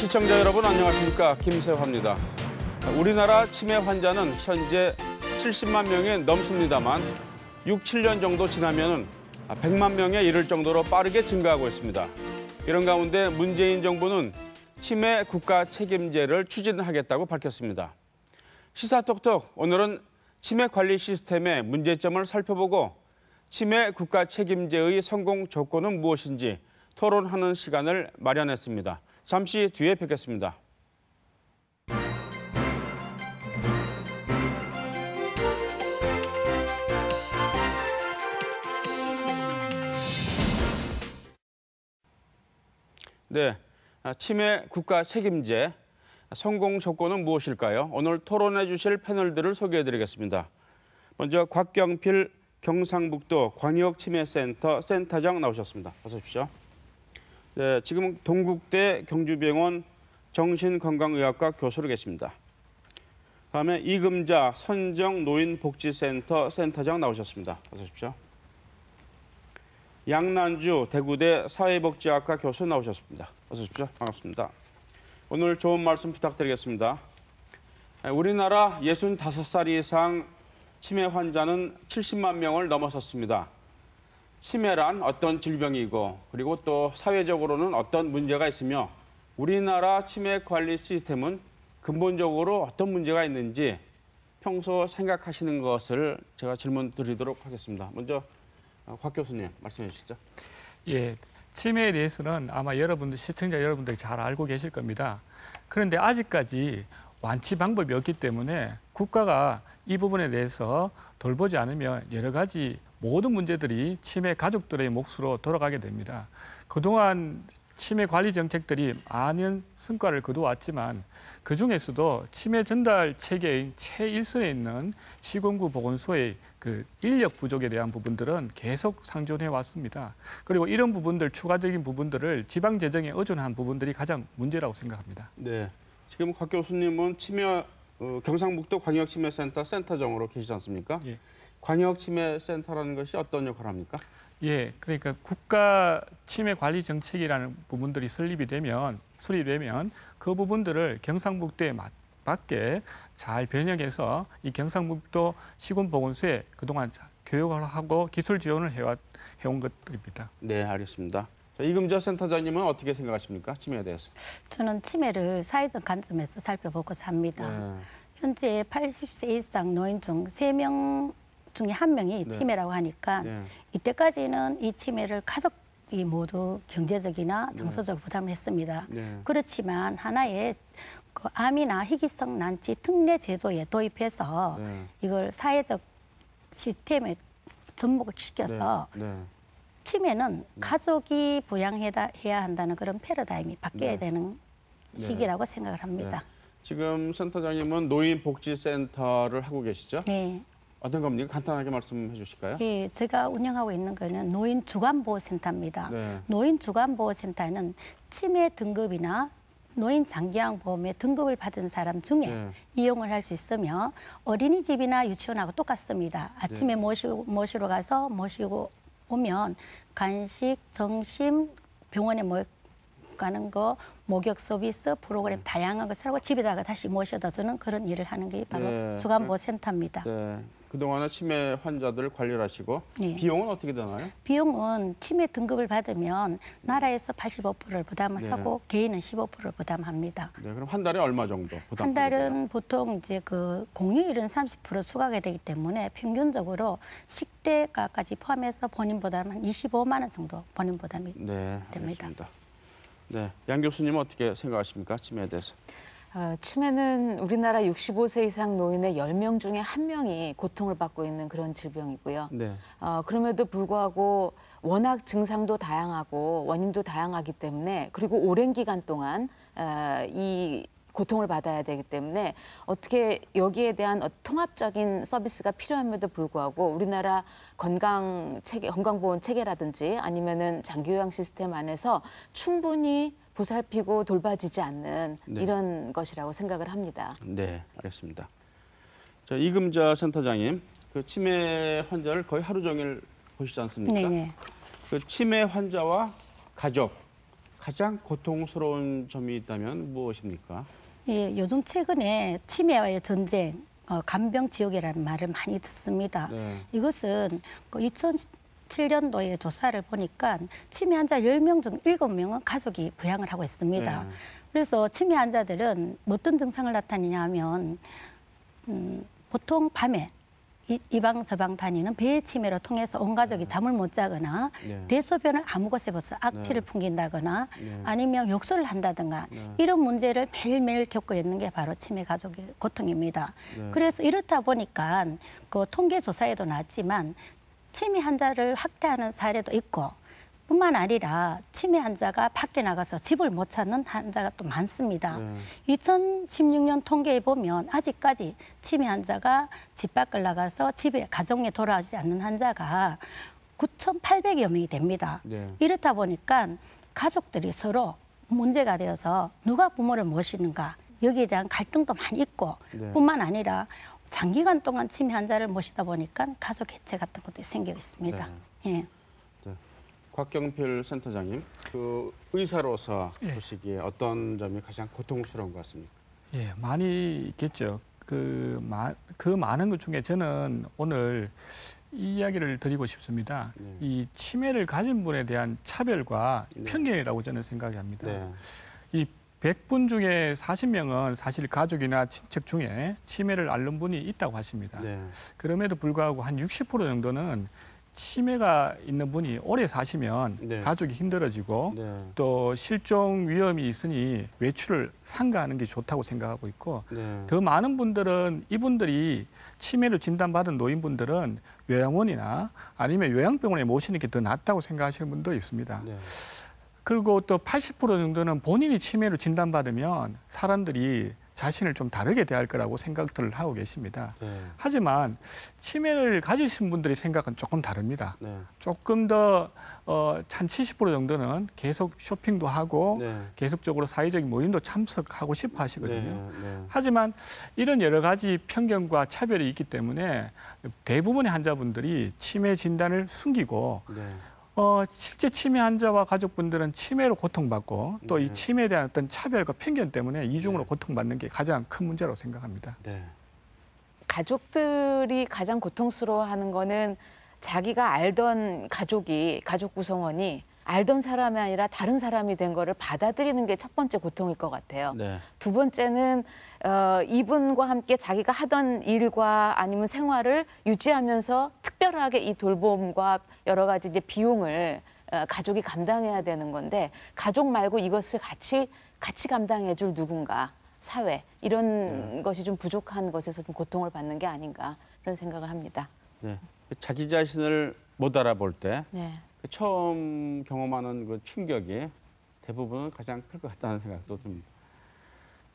시청자 여러분 안녕하십니까, 김세화입니다. 우리나라 치매 환자는 현재 70만 명이 넘습니다만 6, 7년 정도 지나면 100만 명에 이를 정도로 빠르게 증가하고 있습니다. 이런 가운데 문재인 정부는 치매 국가 책임제를 추진하겠다고 밝혔습니다. 시사톡톡, 오늘은 치매 관리 시스템의 문제점을 살펴보고 치매 국가 책임제의 성공 조건은 무엇인지 토론하는 시간을 마련했습니다. 잠시 뒤에 뵙겠습니다. 네, 치매 국가 책임제 성공 조건은 무엇일까요? 오늘 토론해 주실 패널들을 소개해드리겠습니다. 먼저 곽경필 경상북도 광역치매센터 센터장 나오셨습니다. 어서 오십시오. 네, 지금 동국대 경주병원 정신건강의학과 교수로 계십니다. 다음에 이금자 선정노인복지센터 센터장 나오셨습니다. 어서 오십시오. 양난주 대구대 사회복지학과 교수 나오셨습니다. 어서 오십시오. 반갑습니다. 오늘 좋은 말씀 부탁드리겠습니다. 우리나라 65살 이상 치매 환자는 70만 명을 넘어섰습니다. 치매란 어떤 질병이고 그리고 또 사회적으로는 어떤 문제가 있으며 우리나라 치매 관리 시스템은 근본적으로 어떤 문제가 있는지 평소 생각하시는 것을 제가 질문 드리도록 하겠습니다. 먼저 곽 교수님 말씀해 주시죠. 예, 치매에 대해서는 아마 여러분들, 시청자 여러분들이 잘 알고 계실 겁니다. 그런데 아직까지 완치 방법이 없기 때문에 국가가 이 부분에 대해서 돌보지 않으면 여러 가지 모든 문제들이 치매 가족들의 몫으로 돌아가게 됩니다. 그동안 치매 관리 정책들이 많은 성과를 거두었지만 그중에서도 치매 전달 체계의 최일선에 있는 시군구 보건소의 그 인력 부족에 대한 부분들은 계속 상존해 왔습니다. 그리고 이런 부분들, 추가적인 부분들을 지방 재정에 의존한 부분들이 가장 문제라고 생각합니다. 네, 지금 곽 교수님은 경상북도 광역치매센터 센터장으로 계시지 않습니까? 예. 광역치매센터라는 것이 어떤 역할을 합니까? 예, 그러니까 국가 치매 관리 정책이라는 부분들이 수립이 되면 그 부분들을 경상북도에 맞게 잘 변형해서 이 경상북도 시군보건소에 그동안 교육을 하고 기술 지원을 해온 것들입니다. 네, 알겠습니다. 자, 이금자 센터장님은 어떻게 생각하십니까? 치매에 대해서. 저는 치매를 사회적 관점에서 살펴보고자 합니다. 네. 현재 80세 이상 노인 중 3명 중에 1명이 네. 치매라고 하니까 네. 이때까지는 이 치매를 가족이 모두 경제적이나 정서적으로 부담을 했습니다. 네. 그렇지만 하나의 그 암이나 희귀성 난치 특례 제도에 도입해서 네. 이걸 사회적 시스템에 접목을 시켜서 치매는 가족이 부양해야 한다는 그런 패러다임이 바뀌어야 되는 시기라고 생각을 합니다. 지금 센터장님은 노인복지센터를 하고 계시죠? 네. 어떤 겁니까? 간단하게 말씀해 주실까요? 예, 제가 운영하고 있는 거는 노인주간보호센터입니다. 네. 노인주간보호센터는 치매 등급이나 노인 장기양보험의 등급을 받은 사람 중에 이용을 할 수 있으며 어린이집이나 유치원하고 똑같습니다. 아침에 모시러 가서 모시고 오면 간식, 점심, 병원에 가는 거, 목욕 서비스, 프로그램 다양한 것을 하고 집에다가 다시 모셔다 주는 그런 일을 하는 게 바로 주간보호센터입니다. 네. 그동안은 치매 환자들을 관리를 하시고 비용은 어떻게 되나요? 비용은 치매 등급을 받으면 나라에서 85%를 부담을 하고 개인은 15%를 부담합니다. 네, 그럼 한 달에 얼마 정도 부담? 한 달은 보통 이제 그 공휴일은 30% 추가가 되기 때문에 평균적으로 식대가까지 포함해서 본인 부담 한 25만 원 정도 본인 부담이 됩니다. 알겠습니다. 네, 양 교수님은 어떻게 생각하십니까? 치매에 대해서. 치매는 우리나라 65세 이상 노인의 10명 중에 1명이 고통을 받고 있는 그런 질병이고요. 네. 그럼에도 불구하고 워낙 증상도 다양하고 원인도 다양하기 때문에 그리고 오랜 기간 동안 이 고통을 받아야 되기 때문에 어떻게 여기에 대한 통합적인 서비스가 필요함에도 불구하고 우리나라 건강보험 체계라든지 아니면은 장기요양 시스템 안에서 충분히 보살피고 돌봐지지 않는 이런 것이라고 생각을 합니다. 네, 알겠습니다. 자, 이금자 센터장님, 그 치매 환자를 거의 하루 종일 보시지 않습니까? 네네. 그 치매 환자와 가족 가장 고통스러운 점이 있다면 무엇입니까? 예, 요즘 최근에 치매와의 전쟁, 간병지옥이라는 말을 많이 듣습니다. 네. 이것은 2007년도에 조사를 보니까 치매 환자 10명 중 7명은 가족이 부양을 하고 있습니다. 네. 그래서 치매 환자들은 어떤 증상을 나타내냐 하면 보통 밤에 이방 저방 다니는 배의 치매로 통해서 온 가족이 잠을 못 자거나 네. 대소변을 아무 곳에 벗어 악취를 풍긴다거나 아니면 욕설을 한다든가 이런 문제를 매일매일 겪고 있는 게 바로 치매 가족의 고통입니다. 그래서 이렇다 보니까 그 통계 조사에도 나왔지만 치매 환자를 학대하는 사례도 있고 뿐만 아니라 치매 환자가 밖에 나가서 집을 못 찾는 환자가 또 많습니다. 2016년 통계에 보면 아직까지 치매 환자가 집 밖을 나가서 집에 가정에 돌아오지 않는 환자가 9,800여 명이 됩니다. 이렇다 보니까 가족들이 서로 문제가 되어서 누가 부모를 모시는가 여기에 대한 갈등도 많이 있고 뿐만 아니라 장기간 동안 치매 환자를 모시다 보니까 가족 해체 같은 것도 생겨 있습니다. 예. 곽경필 센터장님, 그 의사로서 보시기에 어떤 점이 가장 고통스러운 것 같습니까? 예, 많이 있겠죠. 그 많은 것 중에 저는 오늘 이 이야기를 드리고 싶습니다. 이 치매를 가진 분에 대한 차별과 편견이라고 저는 생각합니다. 이 100분 중에 40명은 사실 가족이나 친척 중에 치매를 앓는 분이 있다고 하십니다. 그럼에도 불구하고 한 60% 정도는 치매가 있는 분이 오래 사시면 가족이 힘들어지고 또 실종 위험이 있으니 외출을 삼가하는 게 좋다고 생각하고 있고 더 많은 분들은 이분들이 치매로 진단받은 노인분들은 요양원이나 아니면 요양병원에 모시는 게 더 낫다고 생각하시는 분도 있습니다. 그리고 또 80% 정도는 본인이 치매로 진단받으면 사람들이 자신을 좀 다르게 대할 거라고 생각들을 하고 계십니다. 하지만 치매를 가지신 분들의 생각은 조금 다릅니다. 조금 더 한 70% 정도는 계속 쇼핑도 하고 계속적으로 사회적인 모임도 참석하고 싶어 하시거든요. 하지만 이런 여러 가지 편견과 차별이 있기 때문에 대부분의 환자분들이 치매 진단을 숨기고 실제 치매 환자와 가족분들은 치매로 고통받고 또 이 치매에 대한 어떤 차별과 편견 때문에 이중으로 고통받는 게 가장 큰 문제라고 생각합니다. 가족들이 가장 고통스러워하는 거는 자기가 알던 가족 구성원이 알던 사람이 아니라 다른 사람이 된 거를 받아들이는 게 첫 번째 고통일 것 같아요. 두 번째는 이분과 함께 자기가 하던 일과 아니면 생활을 유지하면서 특별하게 이 돌봄과 여러 가지 이제 비용을 가족이 감당해야 되는 건데 가족 말고 이것을 같이 감당해 줄 누군가, 사회 이런 것이 좀 부족한 것에서 좀 고통을 받는 게 아닌가 그런 생각을 합니다. 자기 자신을 못 알아볼 때 처음 경험하는 그 충격이 대부분은 가장 클 것 같다는 생각도 듭니다.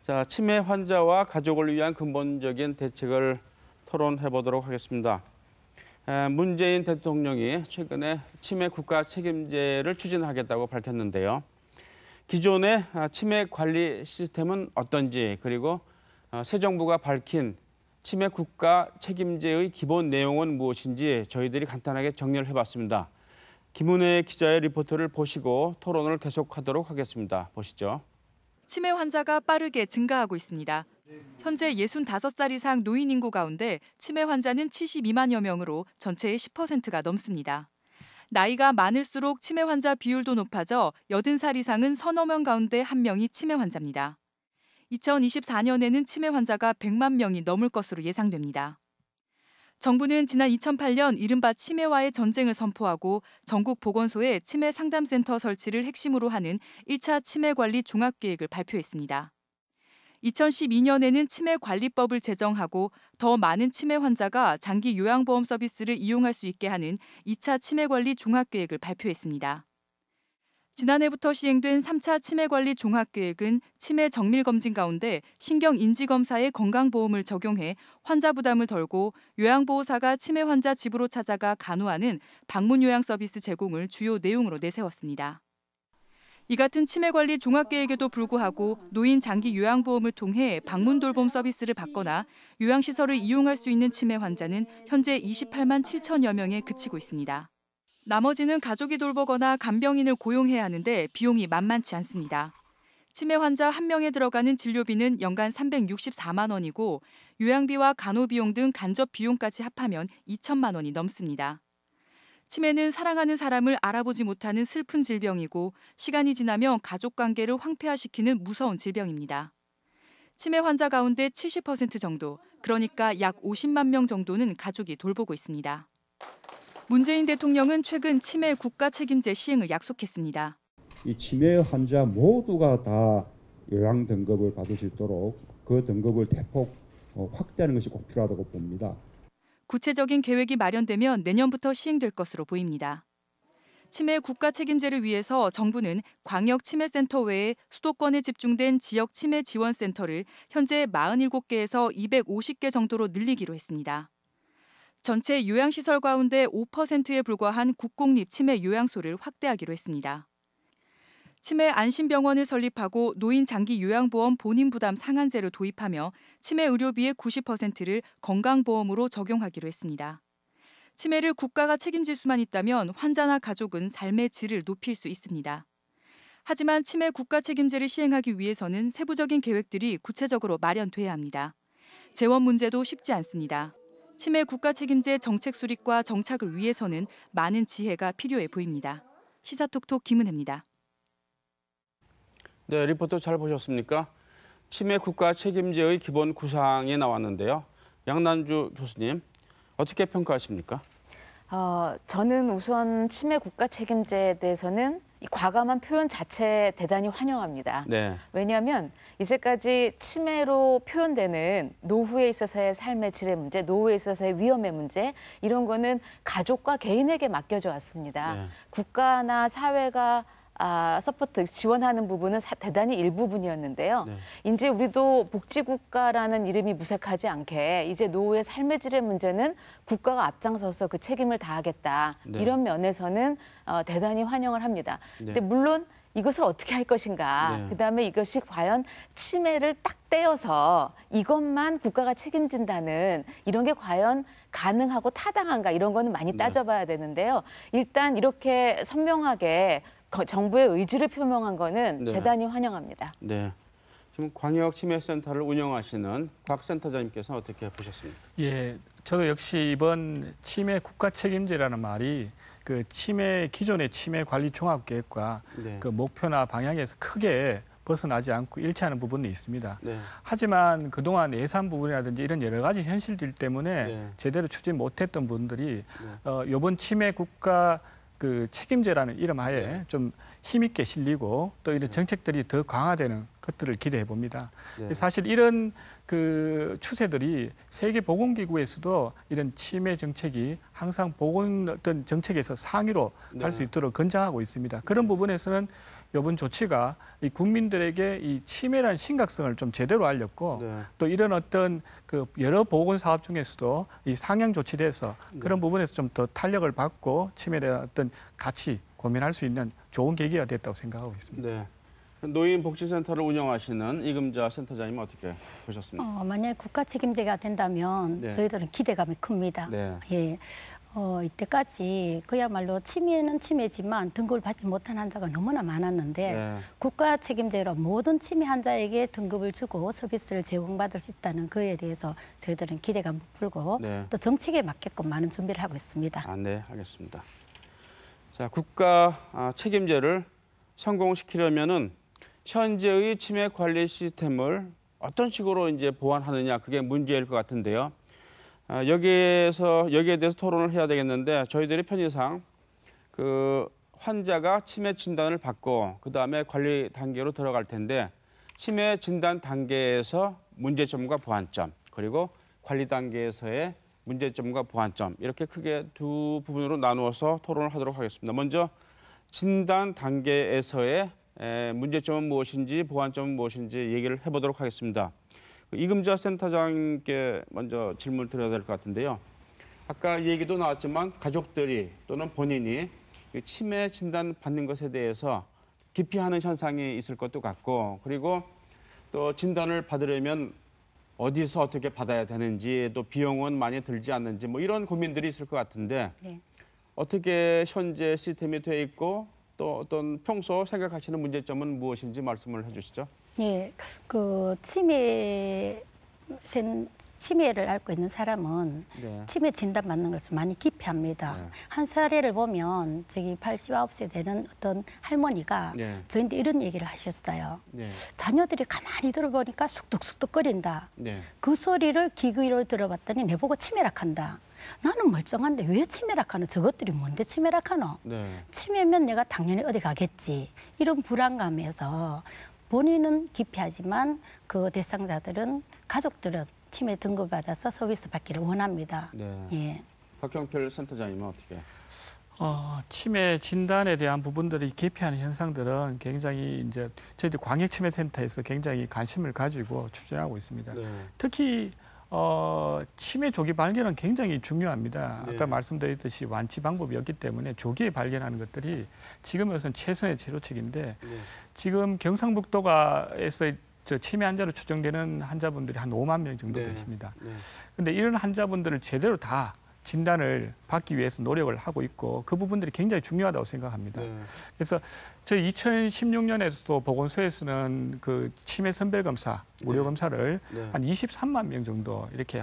자, 치매 환자와 가족을 위한 근본적인 대책을 토론해 보도록 하겠습니다. 문재인 대통령이 최근에 치매 국가 책임제를 추진하겠다고 밝혔는데요. 기존의 치매 관리 시스템은 어떤지 그리고 새 정부가 밝힌 치매 국가 책임제의 기본 내용은 무엇인지 저희들이 간단하게 정리를 해봤습니다. 김은혜 기자의 리포트를 보시고 토론을 계속하도록 하겠습니다. 보시죠. 치매 환자가 빠르게 증가하고 있습니다. 현재 65살 이상 노인 인구 가운데 치매 환자는 72만여 명으로 전체의 10%가 넘습니다. 나이가 많을수록 치매 환자 비율도 높아져 80살 이상은 서너 명 가운데 한 명이 치매 환자입니다. 2024년에는 치매 환자가 100만 명이 넘을 것으로 예상됩니다. 정부는 지난 2008년 이른바 치매와의 전쟁을 선포하고 전국 보건소에 치매 상담센터 설치를 핵심으로 하는 1차 치매관리 종합계획을 발표했습니다. 2012년에는 치매관리법을 제정하고 더 많은 치매 환자가 장기 요양보험 서비스를 이용할 수 있게 하는 2차 치매관리 종합계획을 발표했습니다. 지난해부터 시행된 3차 치매관리 종합계획은 치매 정밀검진 가운데 신경인지검사의 건강보험을 적용해 환자 부담을 덜고 요양보호사가 치매 환자 집으로 찾아가 간호하는 방문요양 서비스 제공을 주요 내용으로 내세웠습니다. 이 같은 치매관리 종합계획에도 불구하고 노인 장기 요양보험을 통해 방문돌봄 서비스를 받거나 요양시설을 이용할 수 있는 치매 환자는 현재 28만 7천여 명에 그치고 있습니다. 나머지는 가족이 돌보거나 간병인을 고용해야 하는데 비용이 만만치 않습니다. 치매 환자 1명에 들어가는 진료비는 연간 364만 원이고 요양비와 간호비용 등 간접 비용까지 합하면 2천만 원이 넘습니다. 치매는 사랑하는 사람을 알아보지 못하는 슬픈 질병이고 시간이 지나면 가족관계를 황폐화시키는 무서운 질병입니다. 치매 환자 가운데 70% 정도, 그러니까 약 50만 명 정도는 가족이 돌보고 있습니다. 문재인 대통령은 최근 치매 국가 책임제 시행을 약속했습니다. 이 치매 환자 모두가 다 요양 등급을 받을 수 있도록 그 등급을 대폭 확대하는 것이 꼭 필요하다고 봅니다. 구체적인 계획이 마련되면 내년부터 시행될 것으로 보입니다. 치매 국가 책임제를 위해서 정부는 광역치매센터 외에 수도권에 집중된 지역 치매 지원센터를 현재 47개에서 250개 정도로 늘리기로 했습니다. 전체 요양시설 가운데 5%에 불과한 국공립 치매 요양소를 확대하기로 했습니다. 치매 안심병원을 설립하고 노인 장기 요양보험 본인 부담 상한제를 도입하며 치매 의료비의 90%를 건강보험으로 적용하기로 했습니다. 치매를 국가가 책임질 수만 있다면 환자나 가족은 삶의 질을 높일 수 있습니다. 하지만 치매 국가 책임제를 시행하기 위해서는 세부적인 계획들이 구체적으로 마련돼야 합니다. 재원 문제도 쉽지 않습니다. 치매 국가 책임제 정책 수립과 정착을 위해서는 많은 지혜가 필요해 보입니다. 시사톡톡 김은혜입니다. 네, 리포터 잘 보셨습니까? 치매 국가 책임제의 기본 구상이 나왔는데요. 양난주 교수님, 어떻게 평가하십니까? 저는 우선 치매 국가 책임제에 대해서는 이 과감한 표현 자체 대단히 환영합니다. 네. 왜냐하면 이제까지 치매로 표현되는 노후에 있어서의 삶의 질의 문제, 노후에 있어서의 위험의 문제, 이런 거는 가족과 개인에게 맡겨져 왔습니다. 네. 국가나 사회가 서포트, 지원하는 부분은 대단히 일부분이었는데요. 네. 이제 우리도 복지국가라는 이름이 무색하지 않게 이제 노후의 삶의 질의 문제는 국가가 앞장서서 그 책임을 다하겠다. 네. 이런 면에서는 대단히 환영을 합니다. 네. 근데 물론 이것을 어떻게 할 것인가, 네. 그다음에 이것이 과연 치매를 딱 떼어서 이것만 국가가 책임진다는 이런 게 과연 가능하고 타당한가, 이런 거는 많이 따져봐야 되는데요. 일단 이렇게 선명하게 정부의 의지를 표명한 거는 네. 대단히 환영합니다. 네. 지금 광역치매센터를 운영하시는 곽 센터장님께서는 어떻게 보셨습니까? 예, 저도 역시 이번 치매 국가 책임제라는 말이 그 기존의 치매 관리 종합계획과 네. 그 목표나 방향에서 크게 벗어나지 않고 일치하는 부분이 있습니다. 네. 하지만 그동안 예산 부분이라든지 이런 여러 가지 현실들 때문에 네. 제대로 추진 못했던 분들이 이번 치매 국가 그 책임제라는 이름 하에 좀 힘있게 실리고 또 이런 정책들이 더 강화되는 것들을 기대해 봅니다. 네. 사실 이런 그 추세들이 세계보건기구에서도 이런 치매 정책이 항상 보건 어떤 정책에서 상위로 할 수 있도록 권장하고 있습니다. 그런 부분에서는 이번 조치가 이 국민들에게 이 치매라는 심각성을 좀 제대로 알렸고 또 이런 어떤 그 여러 보건 사업 중에서도 이 상향 조치돼서 그런 부분에서 좀 더 탄력을 받고 치매에 대한 어떤 같이 고민할 수 있는 좋은 계기가 됐다고 생각하고 있습니다. 네. 노인복지센터를 운영하시는 이금자 센터장님은 어떻게 보셨습니까? 만약 국가 책임제가 된다면 네. 저희들은 기대감이 큽니다. 네. 예. 이때까지 그야말로 치매는 치매지만 등급을 받지 못한 환자가 너무나 많았는데 네. 국가 책임제로 모든 치매 환자에게 등급을 주고 서비스를 제공받을 수 있다는 그에 대해서 저희들은 기대감 부풀고 네. 또 정책에 맞게끔 많은 준비를 하고 있습니다. 네, 알겠습니다. 자, 국가 책임제를 성공시키려면은 현재의 치매 관리 시스템을 어떤 식으로 이제 보완하느냐, 그게 문제일 것 같은데요. 여기에 대해서 토론을 해야 되겠는데 저희들이 편의상 그 환자가 치매 진단을 받고 그 다음에 관리 단계로 들어갈 텐데 치매 진단 단계에서 문제점과 보완점 그리고 관리 단계에서의 문제점과 보완점 이렇게 크게 두 부분으로 나누어서 토론을 하도록 하겠습니다. 먼저 진단 단계에서의 문제점은 무엇인지 보완점은 무엇인지 얘기를 해보도록 하겠습니다. 이금자 센터장님께 먼저 질문을 드려야 될 것 같은데요. 아까 얘기도 나왔지만 가족들이 또는 본인이 치매 진단 받는 것에 대해서 기피하는 현상이 있을 것도 같고 그리고 또 진단을 받으려면 어디서 어떻게 받아야 되는지 또 비용은 많이 들지 않는지 뭐 이런 고민들이 있을 것 같은데 네. 어떻게 현재 시스템이 돼 있고 또 어떤 평소 생각하시는 문제점은 무엇인지 말씀을 해주시죠. 예, 그 치매를 앓고 있는 사람은 네. 치매 진단 받는 것을 많이 기피합니다. 네. 한 사례를 보면 저기 89세 되는 어떤 할머니가 네. 저한테 이런 얘기를 하셨어요. 네. 자녀들이 가만히 들어보니까 쑥덕쑥덕거린다. 네. 그 소리를 귀 기울여 들어봤더니 내보고 치매락한다. 나는 멀쩡한데 왜 치매락하노? 저것들이 뭔데 치매락하노? 네. 치매면 내가 당연히 어디 가겠지. 이런 불안감에서 본인은 기피하지만 그 대상자들은 가족들은 치매 등급받아서 서비스 받기를 원합니다. 네. 예. 박형필 센터장님은 어떻게? 치매 진단에 대한 부분들이 기피하는 현상들은 굉장히 이제 저희들 광역치매센터에서 굉장히 관심을 가지고 추진하고 있습니다. 네. 특히 치매 조기 발견은 굉장히 중요합니다. 네. 아까 말씀드렸듯이 완치 방법이 없기 때문에 조기에 발견하는 것들이 지금으로서는 최선의 치료책인데 네. 지금 경상북도에서 치매 환자로 추정되는 환자분들이 한 5만 명 정도 네. 되십니다. 네. 그런데 이런 환자분들을 제대로 다 진단을 받기 위해서 노력을 하고 있고 그 부분들이 굉장히 중요하다고 생각합니다. 네. 그래서 저희 2016년에도 보건소에서는 그 치매 선별 검사, 무료 네. 검사를 네. 한 23만 명 정도 이렇게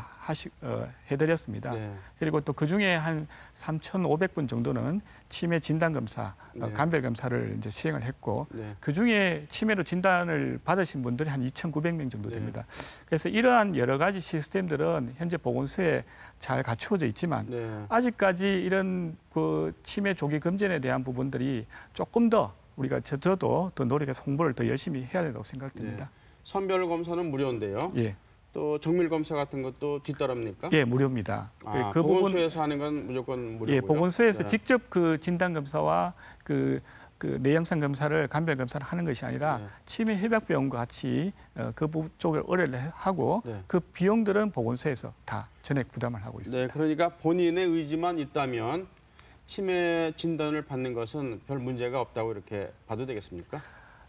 해드렸습니다. 네. 그리고 또 그 중에 한 3,500분 정도는 치매 진단 검사, 네. 감별 검사를 이제 시행을 했고 네. 그 중에 치매로 진단을 받으신 분들이 한 2,900명 정도 네. 됩니다. 그래서 이러한 여러 가지 시스템들은 현재 보건소에 잘 갖추어져 있지만 네. 아직까지 이런 그 치매 조기 검진에 대한 부분들이 조금 더 우리가 저도 더 노력해서 홍보를 더 열심히 해야 된다고 생각됩니다. 선별 검사는 무료인데요. 예, 또 정밀 검사 같은 것도 뒤따릅니까? 예, 무료입니다. 그 보건소에서 하는 건 무조건 무료고요. 예, 보건소에서 네. 직접 그 진단 검사와 그 내영상 검사를 감별 검사를 하는 것이 아니라 네. 치매 협약병원과 같이 그 부분 쪽을 의뢰를 하고 네. 그 비용들은 보건소에서 다 전액 부담을 하고 있습니다. 네, 그러니까 본인의 의지만 있다면 치매 진단을 받는 것은 별 문제가 없다고 이렇게 봐도 되겠습니까?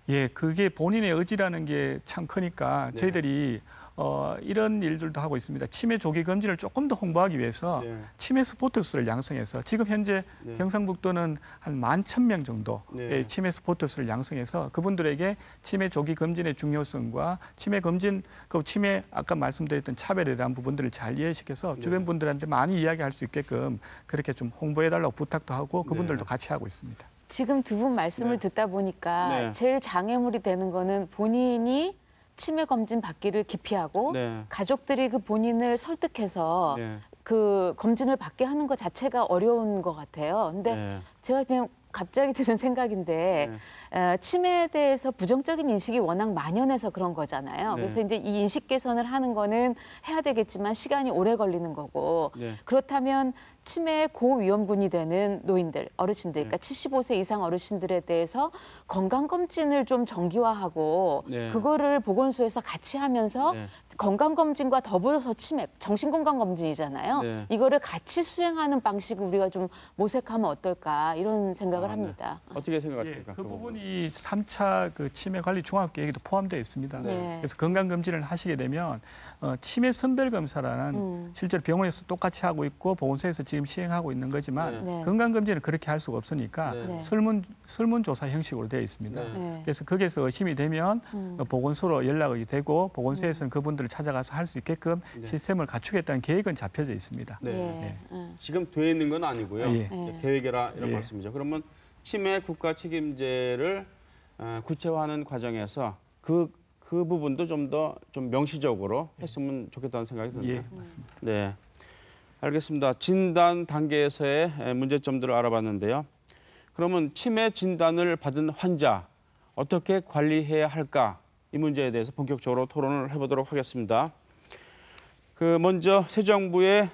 예, 그게 본인의 의지라는 게 참 크니까 네. 저희들이 이런 일들도 하고 있습니다. 치매 조기 검진을 조금 더 홍보하기 위해서 네. 치매 스포츠를 양성해서 지금 현재 네. 경상북도는 한 11,000명 정도의 네. 치매 스포츠를 양성해서 그분들에게 치매 조기 검진의 중요성과 치매 검진, 그 치매 아까 말씀드렸던 차별에 대한 부분들을 잘 이해시켜서 네. 주변 분들한테 많이 이야기할 수 있게끔 그렇게 좀 홍보해달라고 부탁도 하고 그분들도 네. 같이 하고 있습니다. 지금 두 분 말씀을 네. 듣다 보니까 네. 제일 장애물이 되는 거는 본인이 치매 검진 받기를 기피하고 네. 가족들이 그 본인을 설득해서 네. 그 검진을 받게 하는 것 자체가 어려운 것 같아요. 근데 네. 제가 그냥 갑자기 드는 생각인데 치매에 대해서 부정적인 인식이 워낙 만연해서 그런 거잖아요. 네. 그래서 이제 이 인식 개선을 하는 거는 해야 되겠지만 시간이 오래 걸리는 거고 네. 그렇다면 치매 고위험군이 되는 노인들, 어르신들, 네. 그러니까 75세 이상 어르신들에 대해서 건강검진을 좀 정기화하고 네. 그거를 보건소에서 같이 하면서 네. 건강검진과 더불어서 치매, 정신건강검진이잖아요. 네. 이거를 같이 수행하는 방식을 우리가 좀 모색하면 어떨까 이런 생각을 네. 합니다. 어떻게 예, 생각하십니까? 그 부분이 3차 그 치매 관리 종합 계획에도 포함되어 있습니다. 네. 그래서 건강 검진을 하시게 되면 치매 선별 검사라는 실제로 병원에서 똑같이 하고 있고 보건소에서 지금 시행하고 있는 거지만 네. 건강 검진은 그렇게 할 수가 없으니까 네. 네. 설문조사 형식으로 되어 있습니다. 네. 네. 그래서 거기에서 의심이 되면 보건소로 연락이 되고 보건소에서는 그분들을 찾아가서 할 수 있게끔 네. 시스템을 갖추겠다는 계획은 잡혀져 있습니다. 네. 예. 지금 돼 있는 건 아니고요. 예. 네. 계획이라 이런 예. 말씀이죠. 그러면 치매 국가 책임제를 구체화하는 과정에서 그 부분도 좀 더 좀 명시적으로 했으면 좋겠다는 생각이 듭니다. 예, 맞습니다. 네, 알겠습니다. 진단 단계에서의 문제점들을 알아봤는데요. 그러면 치매 진단을 받은 환자 어떻게 관리해야 할까? 이 문제에 대해서 본격적으로 토론을 해보도록 하겠습니다. 먼저 새 정부의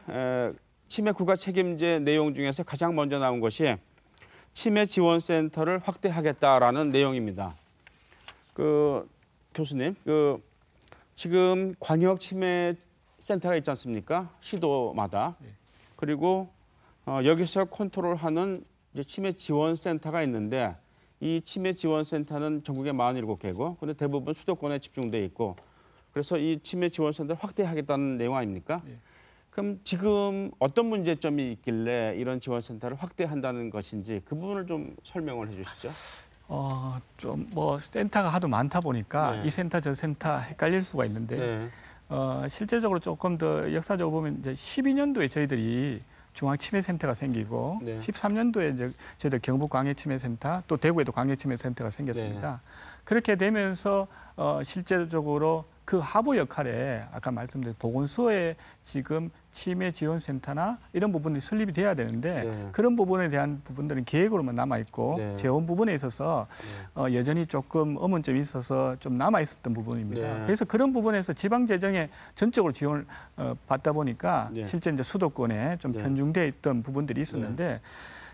치매 국가 책임제 내용 중에서 가장 먼저 나온 것이 치매 지원센터를 확대하겠다라는 내용입니다. 교수님, 지금 광역 치매 센터가 있지 않습니까? 시도마다. 그리고 여기서 컨트롤하는 이제 치매 지원센터가 있는데 이 치매 지원센터는 전국에 47개고 근데 대부분 수도권에 집중돼 있고 그래서 이 치매 지원센터를 확대하겠다는 내용 아닙니까? 그럼 지금 어떤 문제점이 있길래 이런 지원센터를 확대한다는 것인지 그 부분을 좀 설명을 해주시죠. 좀 뭐 센터가 하도 많다 보니까 네. 이 센터 저 센터 헷갈릴 수가 있는데 네. 실제적으로 조금 더 역사적으로 보면 이제 12년도에 저희들이 중앙치매센터가 생기고 네. 13년도에 이제 저희들 경북광역치매센터 또 대구에도 광역치매센터가 생겼습니다. 네. 그렇게 되면서 실제적으로 그 하부 역할에 아까 말씀드린 보건소에 지금 치매 지원센터나 이런 부분이 설립이 돼야 되는데 네. 그런 부분에 대한 부분들은 계획으로만 남아 있고 네. 재원 부분에 있어서 여전히 조금 의문점이 있어서 좀 남아 있었던 부분입니다. 네. 그래서 그런 부분에서 지방 재정에 전적으로 지원을 받다 보니까 네. 실제 이제 수도권에 좀 네. 편중돼 있던 부분들이 있었는데.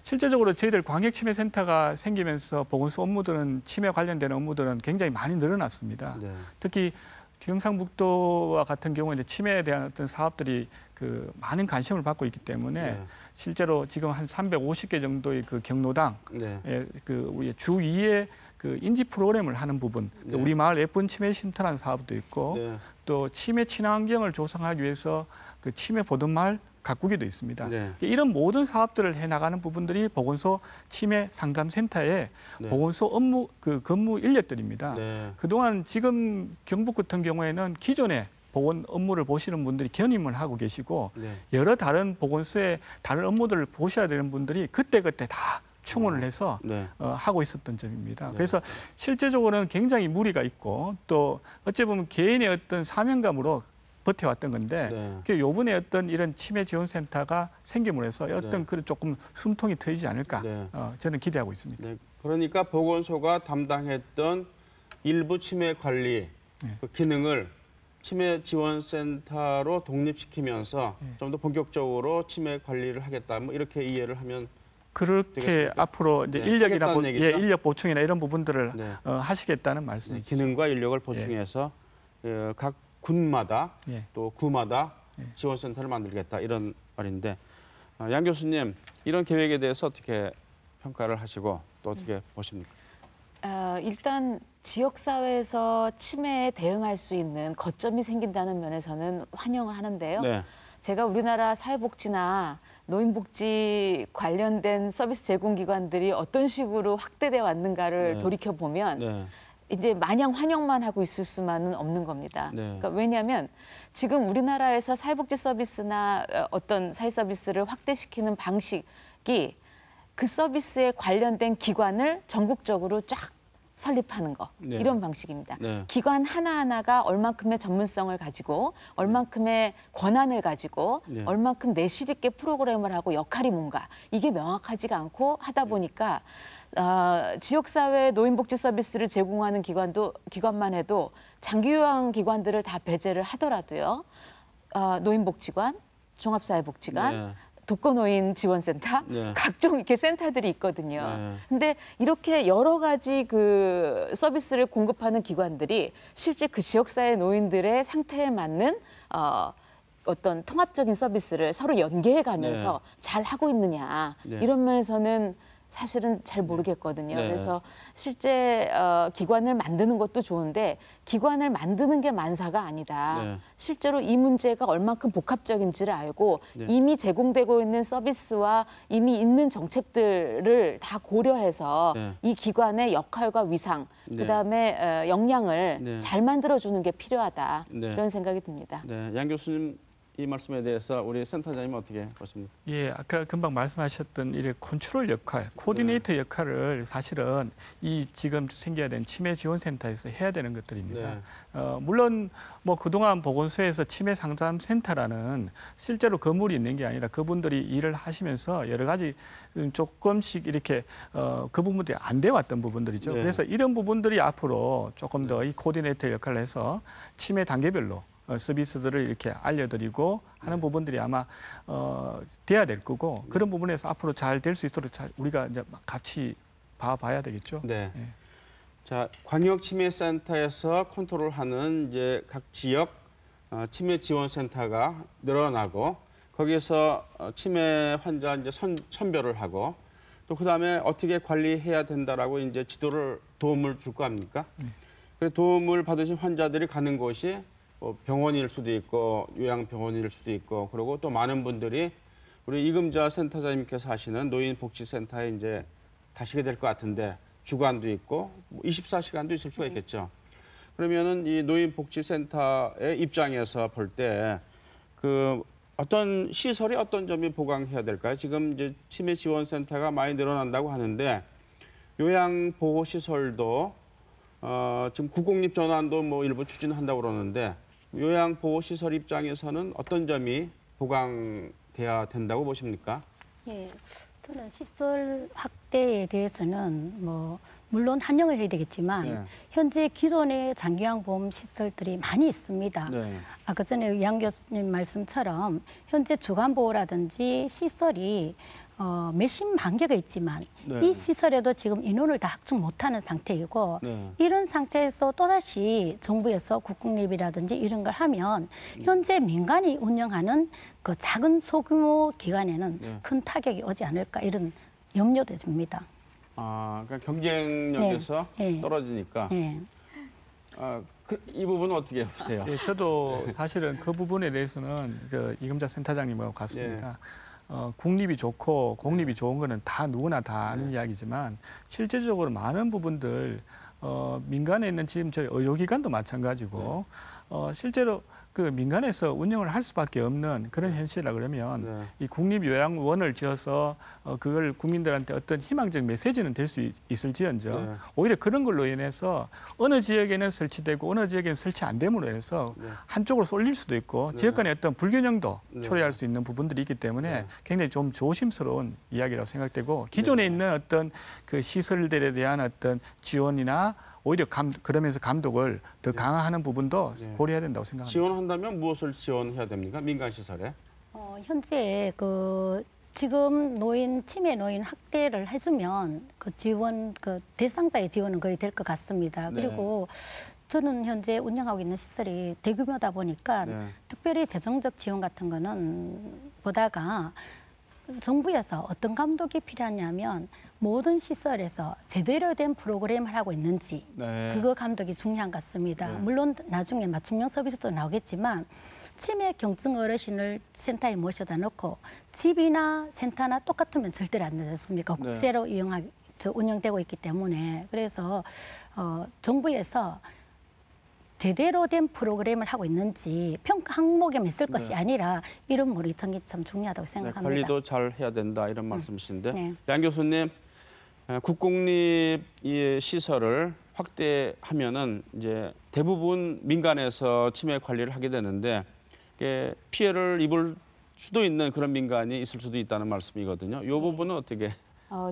실제적으로 저희들 광역치매센터가 생기면서 보건소 업무들은 치매 관련된 업무들은 굉장히 많이 늘어났습니다. 네. 특히 경상북도와 같은 경우에 이제 치매에 대한 어떤 사업들이 그 많은 관심을 받고 있기 때문에 네. 실제로 지금 한 350개 정도의 그 경로당, 네. 그 우리 주 2회 그 인지 프로그램을 하는 부분, 네. 우리 마을 예쁜 치매 쉼터라는 사업도 있고 네. 또 치매 친환경을 조성하기 위해서 그 치매 보던 마을 가꾸기도 있습니다. 네. 이런 모든 사업들을 해나가는 부분들이 보건소 치매 상담센터의 네. 보건소 업무 그 근무 인력들입니다. 네. 그동안 지금 경북 같은 경우에는 기존에 보건 업무를 보시는 분들이 견임을 하고 계시고 네. 여러 다른 보건소의 다른 업무들을 보셔야 되는 분들이 그때그때 다 충원을 해서 네. 하고 있었던 점입니다. 네. 그래서 실제적으로는 굉장히 무리가 있고 또 어찌 보면 개인의 어떤 사명감으로 버텨왔던 건데 네. 요번에 어떤 이런 치매 지원센터가 생김으로 해서 어떤 네. 그런 조금 숨통이 트이지 않을까 네. 저는 기대하고 있습니다. 네. 그러니까 보건소가 담당했던 일부 치매 관리 그 기능을 치매 지원센터로 독립시키면서 좀 더 본격적으로 치매 관리를 하겠다. 뭐 이렇게 이해를 하면 그렇게 되겠습니까? 앞으로 이제 네, 인력이나 하겠다는 얘기죠? 인력 보충이나 이런 부분들을 네. 하시겠다는 말씀이시죠. 기능과 인력을 보충해서 각 군마다 예. 또 구마다 지원센터를 만들겠다 이런 말인데 양 교수님 이런 계획에 대해서 어떻게 평가를 하시고 또 어떻게 보십니까? 일단 지역사회에서 치매에 대응할 수 있는 거점이 생긴다는 면에서는 환영을 하는데요. 네. 제가 우리나라 사회복지나 노인복지 관련된 서비스 제공기관들이 어떤 식으로 확대돼 왔는가를 네. 돌이켜보면 네. 이제 마냥 환영만 하고 있을 수만은 없는 겁니다. 네. 그러니까 왜냐하면 지금 우리나라에서 사회복지 서비스나 어떤 사회 서비스를 확대시키는 방식이 그 서비스에 관련된 기관을 전국적으로 쫙 설립하는 거 네. 이런 방식입니다. 네. 기관 하나하나가 얼만큼의 전문성을 가지고 얼만큼의 권한을 가지고 네. 얼만큼 내실 있게 프로그램을 하고 역할이 뭔가 이게 명확하지가 않고 하다 보니까 지역사회 노인복지 서비스를 제공하는 기관만 해도 장기요양 기관들을 다 배제를 하더라도요. 노인복지관, 종합사회복지관, 네. 독거노인 지원센터, 네. 각종 이렇게 센터들이 있거든요. 네. 근데 이렇게 여러 가지 그 서비스를 공급하는 기관들이 실제 그 지역사회 노인들의 상태에 맞는 어떤 통합적인 서비스를 서로 연계해 가면서 잘 하고 있느냐 네. 이런 면에서는 사실은 잘 모르겠거든요. 네. 그래서 실제 기관을 만드는 것도 좋은데 기관을 만드는 게 만사가 아니다. 네. 실제로 이 문제가 얼만큼 복합적인지를 알고 네. 이미 제공되고 있는 서비스와 이미 있는 정책들을 다 고려해서 네. 이 기관의 역할과 위상, 네. 그다음에 역량을 네. 잘 만들어주는 게 필요하다. 네. 이런 생각이 듭니다. 네. 양 교수님 이 말씀에 대해서 우리 센터장님 어떻게 보십니까? 예, 아까 금방 말씀하셨던 이 컨트롤 역할, 코디네이터 역할을 사실은 이 지금 생겨야 되는 치매 지원센터에서 해야 되는 것들입니다. 네. 물론 뭐 그동안 보건소에서 치매 상담 센터라는 실제로 건물이 있는 게 아니라 그분들이 일을 하시면서 여러 가지 조금씩 이렇게 그 부분들이 안 돼 왔던 부분들이죠. 네. 그래서 이런 부분들이 앞으로 조금 더 이 코디네이터 역할을 해서 치매 단계별로 서비스들을 이렇게 알려드리고 하는 부분들이 아마 돼야 될 거고 그런 부분에서 앞으로 잘 될 수 있도록 우리가 이제 같이 봐야 되겠죠. 네. 예. 자, 광역치매센터에서 컨트롤하는 이제 각 지역 치매 지원센터가 늘어나고 거기에서 치매 환자 이제 선별을 하고 또 그다음에 어떻게 관리해야 된다라고 이제 도움을 줄 거 아닙니까? 그래서 도움을 받으신 환자들이 가는 곳이 병원일 수도 있고 요양병원일 수도 있고 그리고 또 많은 분들이 우리 이금자 센터장님께서 하시는 노인복지센터에 이제 가시게 될 것 같은데 주간도 있고 24시간도 있을 수가 있겠죠. 그러면은 이 노인복지센터의 입장에서 볼 때 그 어떤 시설이 어떤 점이 보강해야 될까요? 지금 이제 치매 지원센터가 많이 늘어난다고 하는데 요양보호시설도 지금 국공립 전환도 뭐 일부 추진한다고 그러는데 요양보호시설 입장에서는 어떤 점이 보강돼야 된다고 보십니까? 예, 저는 시설 확대에 대해서는 뭐 물론 환영을 해야 되겠지만 네. 현재 기존의 장기요양보험 시설들이 많이 있습니다. 네. 아까 전에 양 교수님 말씀처럼 현재 주간보호라든지 시설이 몇십만 개가 있지만 네. 이 시설에도 지금 인원을 다 확충 못하는 상태이고 네. 이런 상태에서 또다시 정부에서 국공립이라든지 이런 걸 하면 현재 민간이 운영하는 그 작은 소규모 기관에는 네. 큰 타격이 오지 않을까 이런 염려도 듭니다. 아, 그러니까 경쟁력에서 네. 떨어지니까. 네. 이 부분은 어떻게 보세요? 예, 저도 사실은 그 부분에 대해서는 이금자 센터장님하고 같습니다. 국립이 좋고 공립이 좋은 거는 다 누구나 다 아는 이야기지만 실제적으로 많은 부분들 민간에 있는 지금 저희 의료기관도 마찬가지고 실제로 그 민간에서 운영을 할 수밖에 없는 그런 현실이라 그러면 이 국립요양원을 지어서 그걸 국민들한테 어떤 희망적 메시지는 될 수 있을지언정 오히려 그런 걸로 인해서 어느 지역에는 설치되고 어느 지역에는 설치 안 됨으로 해서 한쪽으로 쏠릴 수도 있고 지역 간의 어떤 불균형도 초래할 수 있는 부분들이 있기 때문에 굉장히 좀 조심스러운 이야기라고 생각되고 기존에 있는 어떤 그 시설들에 대한 어떤 지원이나 오히려 그러면서 감독을 더 강화하는 부분도 고려해야 된다고 생각합니다. 지원한다면 무엇을 지원해야 됩니까? 민간 시설에? 현재 지금 치매 노인 학대를 해주면 그 지원 대상자의 지원은 거의 될 것 같습니다. 네. 그리고 저는 현재 운영하고 있는 시설이 대규모다 보니까 특별히 재정적 지원 같은 거는 보다가 정부에서 어떤 감독이 필요하냐면 모든 시설에서 제대로 된 프로그램을 하고 있는지 그거 감독이 중요한 것 같습니다. 물론 나중에 맞춤형 서비스도 나오겠지만 치매 경증 어르신을 센터에 모셔다 놓고 집이나 센터나 똑같으면 절대로 안 되지 않습니까? 국세로 운영되고 있기 때문에 그래서 정부에서 제대로 된 프로그램을 하고 있는지 평가 항목에만 있을 것이 아니라 이런 모니터링이 참 중요하다고 생각합니다. 관리도 잘 해야 된다 이런 말씀이신데 양 교수님 국공립 이 시설을 확대하면은 이제 대부분 민간에서 치매 관리를 하게 되는데 피해를 입을 수도 있는 그런 민간이 있을 수도 있다는 말씀이거든요. 이 부분은 어떻게?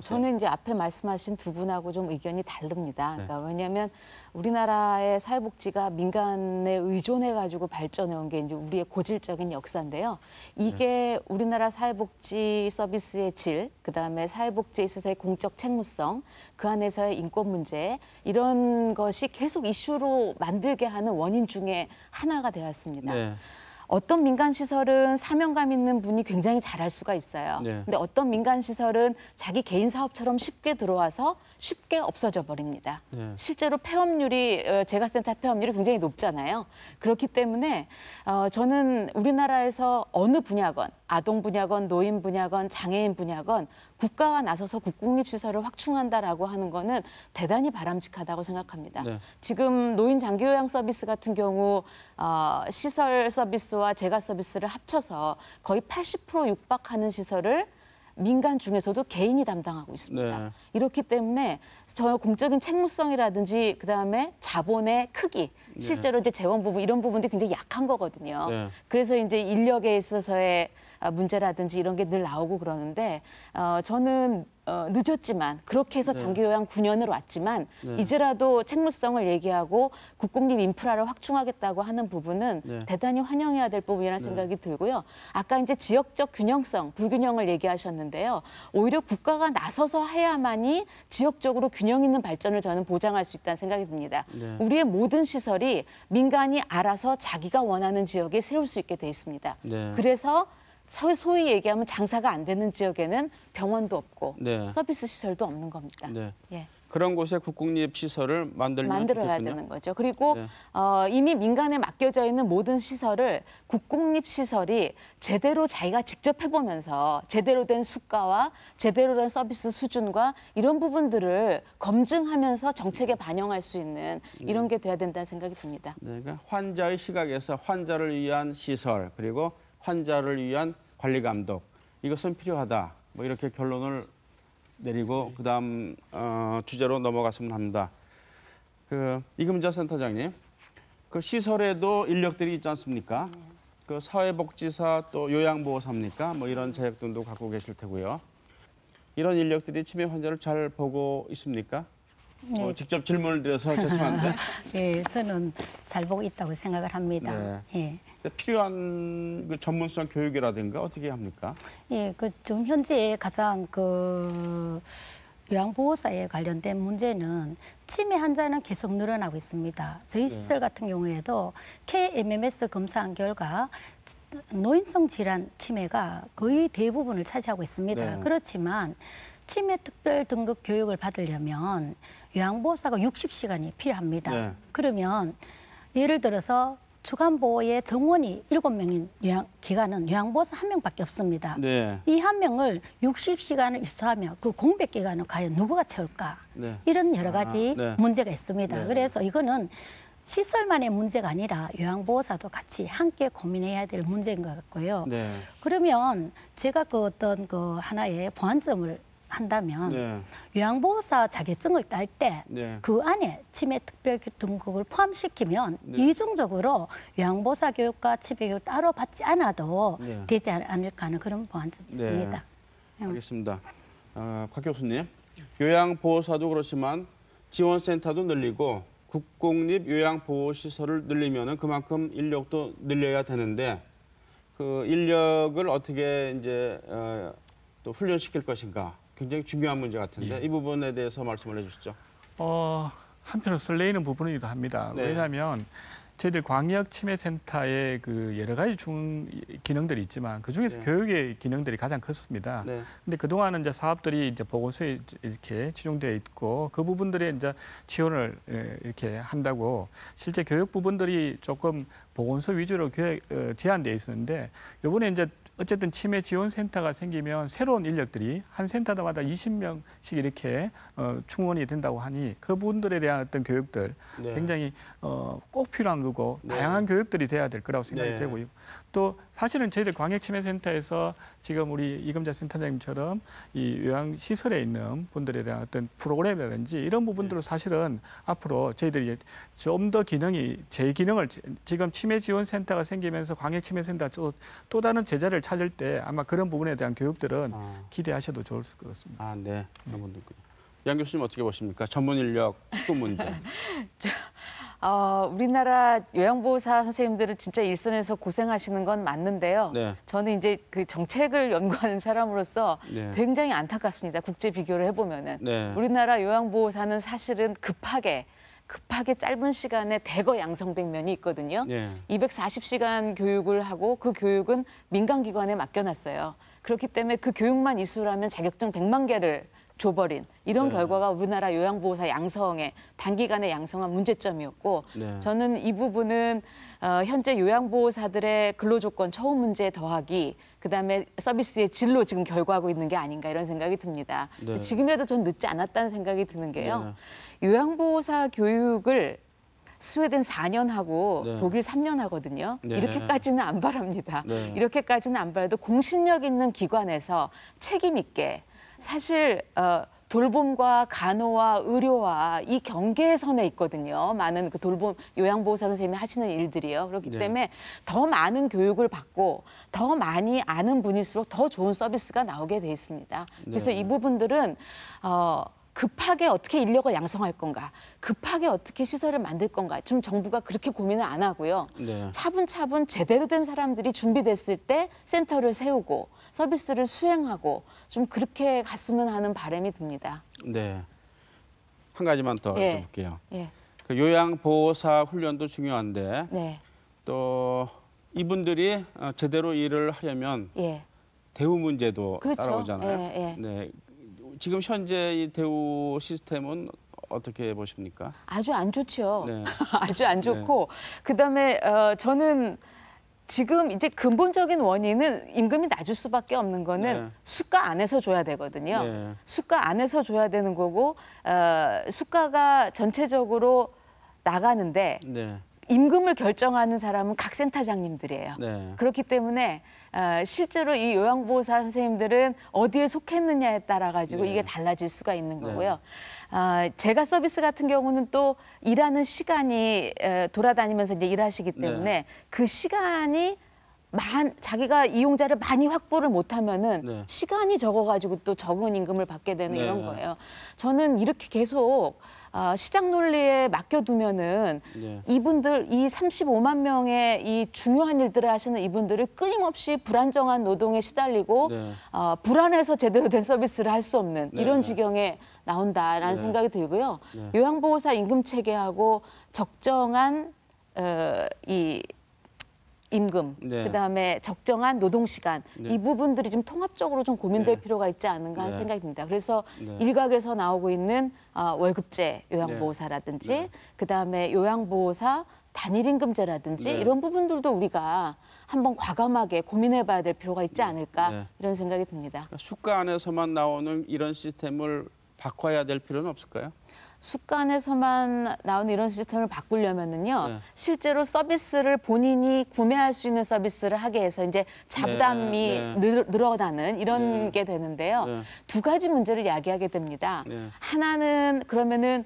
저는 이제 앞에 말씀하신 두 분하고 좀 의견이 다릅니다. 그러니까 왜냐하면 우리나라의 사회복지가 민간에 의존해가지고 발전해온 게 이제 우리의 고질적인 역사인데요. 이게 우리나라 사회복지 서비스의 질, 그다음에 사회복지에 있어서의 공적 책무성, 그 안에서의 인권 문제 이런 것이 계속 이슈로 만들게 하는 원인 중에 하나가 되었습니다. 어떤 민간 시설은 사명감 있는 분이 굉장히 잘할 수가 있어요. 근데 어떤 민간 시설은 자기 개인 사업처럼 쉽게 들어와서 쉽게 없어져 버립니다. 실제로 폐업률이 재가센터 폐업률이 굉장히 높잖아요. 그렇기 때문에 저는 우리나라에서 어느 분야건 아동 분야건 노인 분야건 장애인 분야건 국가가 나서서 국공립시설을 확충한다라고 하는 거는 대단히 바람직하다고 생각합니다. 지금 노인 장기요양 서비스 같은 경우 시설 서비스와 재가 서비스를 합쳐서 거의 80% 육박하는 시설을 민간 중에서도 개인이 담당하고 있습니다. 이렇기 때문에 저 공적인 책무성이라든지 그다음에 자본의 크기, 실제로 이제 재원 부분 이런 부분들이 굉장히 약한 거거든요. 그래서 이제 인력에 있어서의 문제라든지 이런 게 늘 나오고 그러는데 저는 늦었지만 그렇게 해서 장기요양 9년을 왔지만 이제라도 책무성을 얘기하고 국공립 인프라를 확충하겠다고 하는 부분은 대단히 환영해야 될 부분이라는 생각이 들고요. 아까 이제 지역적 균형성, 불균형을 얘기하셨는데요. 오히려 국가가 나서서 해야만이 지역적으로 균형 있는 발전을 저는 보장할 수 있다는 생각이 듭니다. 우리의 모든 시설이 민간이 알아서 자기가 원하는 지역에 세울 수 있게 돼 있습니다. 그래서 소위 얘기하면 장사가 안 되는 지역에는 병원도 없고 서비스 시설도 없는 겁니다. 그런 곳에 국공립 시설을 만들어야 좋겠군요. 되는 거죠. 그리고 네. 이미 민간에 맡겨져 있는 모든 시설을 국공립 시설이 제대로 자기가 직접 해보면서 제대로 된 수가와 제대로 된 서비스 수준과 이런 부분들을 검증하면서 정책에 반영할 수 있는 이런 게 돼야 된다는 생각이 듭니다. 네, 그러니까 환자의 시각에서 환자를 위한 시설 그리고 환자를 위한 관리 감독 이것은 필요하다. 뭐 이렇게 결론을 내리고 그다음 주제로 넘어갔으면 합니다. 이금자 센터장님, 그 시설에도 인력들이 있지 않습니까? 그 사회복지사 또 요양보호사입니까? 뭐 이런 자격증도 갖고 계실 테고요. 이런 인력들이 치매 환자를 잘 보고 있습니까? 네. 직접 질문을 드려서 죄송한데. 예, 저는 잘 보고 있다고 생각을 합니다. 네. 예. 필요한 그 전문성 교육이라든가 어떻게 합니까? 예, 지금 현재 가장 요양보호사에 관련된 문제는 치매 환자는 계속 늘어나고 있습니다. 저희 시설 같은 경우에도 KMMS 검사한 결과 노인성 질환 치매가 거의 대부분을 차지하고 있습니다. 네. 그렇지만 치매 특별 등급 교육을 받으려면 요양보호사가 60시간이 필요합니다. 네. 그러면 예를 들어서 주간보호의 정원이 7명인 기관은 요양보호사 1명밖에 없습니다. 네. 이 1명을 60시간을 입소하면 그 공백 기간을 과연 누구가 채울까? 네. 이런 여러 가지 네. 문제가 있습니다. 네. 그래서 이거는 시설만의 문제가 아니라 요양보호사도 같이 함께 고민해야 될 문제인 것 같고요. 네. 그러면 제가 어떤 하나의 보완점을 한다면 네. 요양보호사 자격증을 딸 때 네. 그 안에 치매 특별 등급을 포함시키면 네. 이중적으로 요양보호사 교육과 치매 교육 따로 받지 않아도 네. 되지 않을까 하는 그런 보완점이 있습니다. 알겠습니다. 곽 교수님, 요양보호사도 그렇지만 지원센터도 늘리고 국공립 요양보호시설을 늘리면은 그만큼 인력도 늘려야 되는데 그 인력을 어떻게 이제 또 훈련시킬 것인가 굉장히 중요한 문제 같은데 이 부분에 대해서 말씀을 해주시죠. 한편으로 설레이는 부분이기도 합니다. 네. 왜냐하면 저희들 광역치매센터의 그 여러 가지 기능들이 있지만 그 중에서 네. 교육의 기능들이 가장 컸습니다. 네. 근데 그동안은 이제 사업들이 이제 보건소에 이렇게 치중되어 있고 그 부분들에 이제 지원을 이렇게 한다고 실제 교육 부분들이 조금 보건소 위주로 제한되어 있었는데 이번에 이제 어쨌든 치매 지원 센터가 생기면 새로운 인력들이 한 센터마다 20명씩 이렇게 충원이 된다고 하니 그분들에 대한 어떤 교육들 네. 굉장히 꼭 필요한 거고 네. 다양한 교육들이 돼야 될 거라고 생각이 네. 되고요. 또 사실은 저희들 광역치매센터에서 지금 우리 이금자 센터장님처럼 이 요양시설에 있는 분들에 대한 어떤 프로그램이라든지 이런 부분들로 사실은 앞으로 저희들이 좀 더 제 기능을 지금 치매지원센터가 생기면서 광역치매센터가 또 다른 제자를 찾을 때 아마 그런 부분에 대한 교육들은 기대하셔도 좋을 것 같습니다. 네. 양 교수님 어떻게 보십니까? 전문 인력 수급 문제. 우리나라 요양보호사 선생님들은 진짜 일선에서 고생하시는 건 맞는데요. 네. 저는 이제 그 정책을 연구하는 사람으로서 네. 굉장히 안타깝습니다. 국제 비교를 해보면은. 네. 우리나라 요양보호사는 사실은 급하게 짧은 시간에 대거 양성된 면이 있거든요. 네. 240시간 교육을 하고 그 교육은 민간기관에 맡겨놨어요. 그렇기 때문에 그 교육만 이수하면 자격증 100만 개를 줘버린 이런 네. 결과가 우리나라 요양보호사 양성에 단기간에 양성한 문제점이었고 네. 저는 이 부분은 현재 요양보호사들의 근로조건 처우 문제에 더하기 그다음에 서비스의 질로 지금 결과하고 있는 게 아닌가 이런 생각이 듭니다. 네. 지금이라도 좀 늦지 않았다는 생각이 드는 게요. 요양보호사 교육을 스웨덴 4년 하고 네. 독일 3년 하거든요. 네. 이렇게까지는 안 바랍니다. 네. 이렇게까지는 안 바라도 공신력 있는 기관에서 책임 있게 사실 돌봄과 간호와 의료와 이 경계선에 있거든요. 많은 그 돌봄 요양보호사 선생님이 하시는 일들이요. 그렇기 네. 때문에 더 많은 교육을 받고 더 많이 아는 분일수록 더 좋은 서비스가 나오게 돼 있습니다. 그래서 네. 이 부분들은 급하게 어떻게 인력을 양성할 건가, 급하게 어떻게 시설을 만들 건가, 좀 정부가 그렇게 고민을 안 하고요. 네. 차분차분 제대로 된 사람들이 준비됐을 때 센터를 세우고 서비스를 수행하고 좀 그렇게 갔으면 하는 바람이 듭니다. 네. 한 가지만 더 예. 여쭤볼게요. 예, 그 요양보호사 훈련도 중요한데 네, 또 이분들이 제대로 일을 하려면 예, 대우 문제도 그렇죠. 따라오잖아요. 예, 예. 네. 지금 현재 이 대우 시스템은 어떻게 보십니까? 아주 안 좋죠. 네. 아주 안 좋고 그다음에 저는 지금 이제 근본적인 원인은 임금이 낮을 수밖에 없는 거는 수가 안에서 줘야 되거든요. 수가 안에서 줘야 되는 거고 수가가 전체적으로 나가는데 임금을 결정하는 사람은 각 센터장님들이에요. 그렇기 때문에 실제로 이 요양보호사 선생님들은 어디에 속했느냐에 따라 가지고 이게 달라질 수가 있는 거고요. 제가 서비스 같은 경우는 또 일하는 시간이 돌아다니면서 이제 일하시기 때문에 그 시간이 자기가 이용자를 많이 확보를 못하면은 시간이 적어가지고 또 적은 임금을 받게 되는 이런 거예요. 저는 이렇게 계속 시장 논리에 맡겨두면은 이분들 이 35만 명의 이 중요한 일들을 하시는 이분들이 끊임없이 불안정한 노동에 시달리고 불안해서 제대로 된 서비스를 할 수 없는 이런 지경에 나온다라는 생각이 들고요. 요양보호사 임금 체계하고 적정한 이 임금, 그다음에 적정한 노동시간 이 부분들이 좀 통합적으로 좀 고민될 필요가 있지 않은가 하는 생각이 듭니다. 그래서 일각에서 나오고 있는 월급제 요양보호사라든지 그다음에 요양보호사 단일임금제라든지 이런 부분들도 우리가 한번 과감하게 고민해봐야 될 필요가 있지 않을까 이런 생각이 듭니다. 수가 안에서만 나오는 이런 시스템을 바꿔야 될 필요는 없을까요? 수가 안에서만 나오는 이런 시스템을 바꾸려면은요, 실제로 서비스를 본인이 구매할 수 있는 서비스를 하게 해서 이제 자부담이 늘어나는 이런 게 되는데요. 두 가지 문제를 야기하게 됩니다. 하나는 그러면은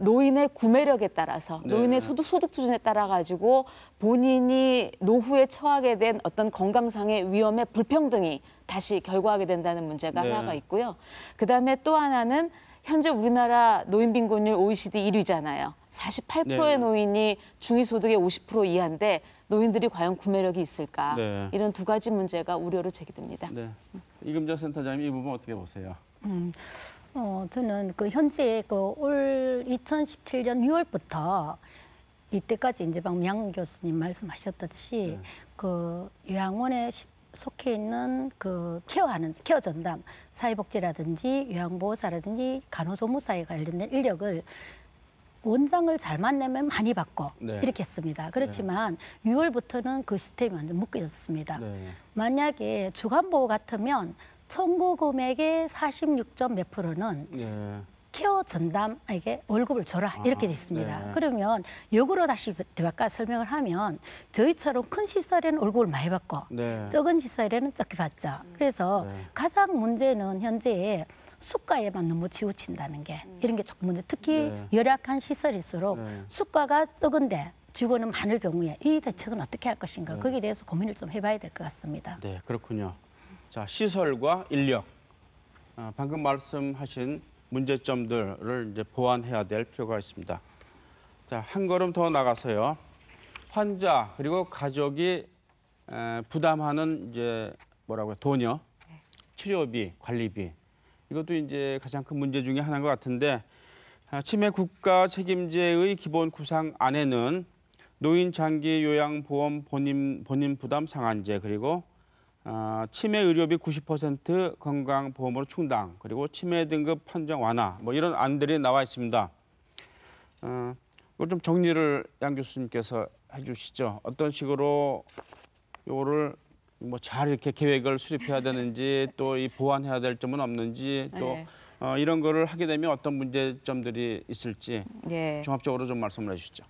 노인의 구매력에 따라서 노인의 소득 수준에 따라 가지고 본인이 노후에 처하게 된 어떤 건강상의 위험의 불평등이 다시 결과하게 된다는 문제가 하나가 있고요. 그다음에 또 하나는 현재 우리나라 노인 빈곤율 OECD 1위잖아요. 48%의 노인이 중위소득의 50% 이하인데 노인들이 과연 구매력이 있을까? 이런 두 가지 문제가 우려로 제기됩니다. 이금자 센터장님 이 부분 어떻게 보세요? 저는 그 현재 올 2017년 6월부터 이때까지 이제 박미양 교수님 말씀하셨듯이 그 요양원에 속해 있는 그 케어 전담, 사회복지라든지 요양보호사라든지 간호조무사에 관련된 인력을 원장을 잘만 내면 많이 받고 이렇게 했습니다. 그렇지만 6월부터는 그 시스템이 완전 묶여졌습니다. 만약에 주간보호 같으면 청구 금액의 46점 몇 %는 케어 전담에게 월급을 줘라 이렇게 돼 있습니다. 그러면 역으로 다시 대박과 설명을 하면 저희처럼 큰 시설에는 월급을 많이 받고 적은 시설에는 적게 받죠. 그래서 가장 문제는 현재 수가에만 너무 치우친다는 게 이런 게 조금 문제. 특히 열악한 시설일수록 수가가 적은데 직원은 많을 경우에 이 대책은 어떻게 할 것인가 거기에 대해서 고민을 좀 해봐야 될 것 같습니다. 네, 그렇군요. 자, 시설과 인력 방금 말씀하신 문제점들을 이제 보완해야 될 필요가 있습니다. 자, 한 걸음 더 나가서요. 환자 그리고 가족이 부담하는 이제 뭐라고요? 돈요, 치료비, 관리비 이것도 이제 가장 큰 문제 중에 하나인 것 같은데 치매 국가 책임제의 기본 구상 안에는 노인 장기 요양보험 본인 부담 상한제 그리고 치매 의료비 90% 건강보험으로 충당 그리고 치매 등급 판정 완화 뭐 이런 안들이 나와 있습니다. 이걸 좀 정리를 양 교수님께서 해주시죠. 어떤 식으로 이거를 뭐 잘 이렇게 계획을 수립해야 되는지 또 이 보완해야 될 점은 없는지 또 이런 거를 하게 되면 어떤 문제점들이 있을지 종합적으로 좀 말씀을 해주시죠.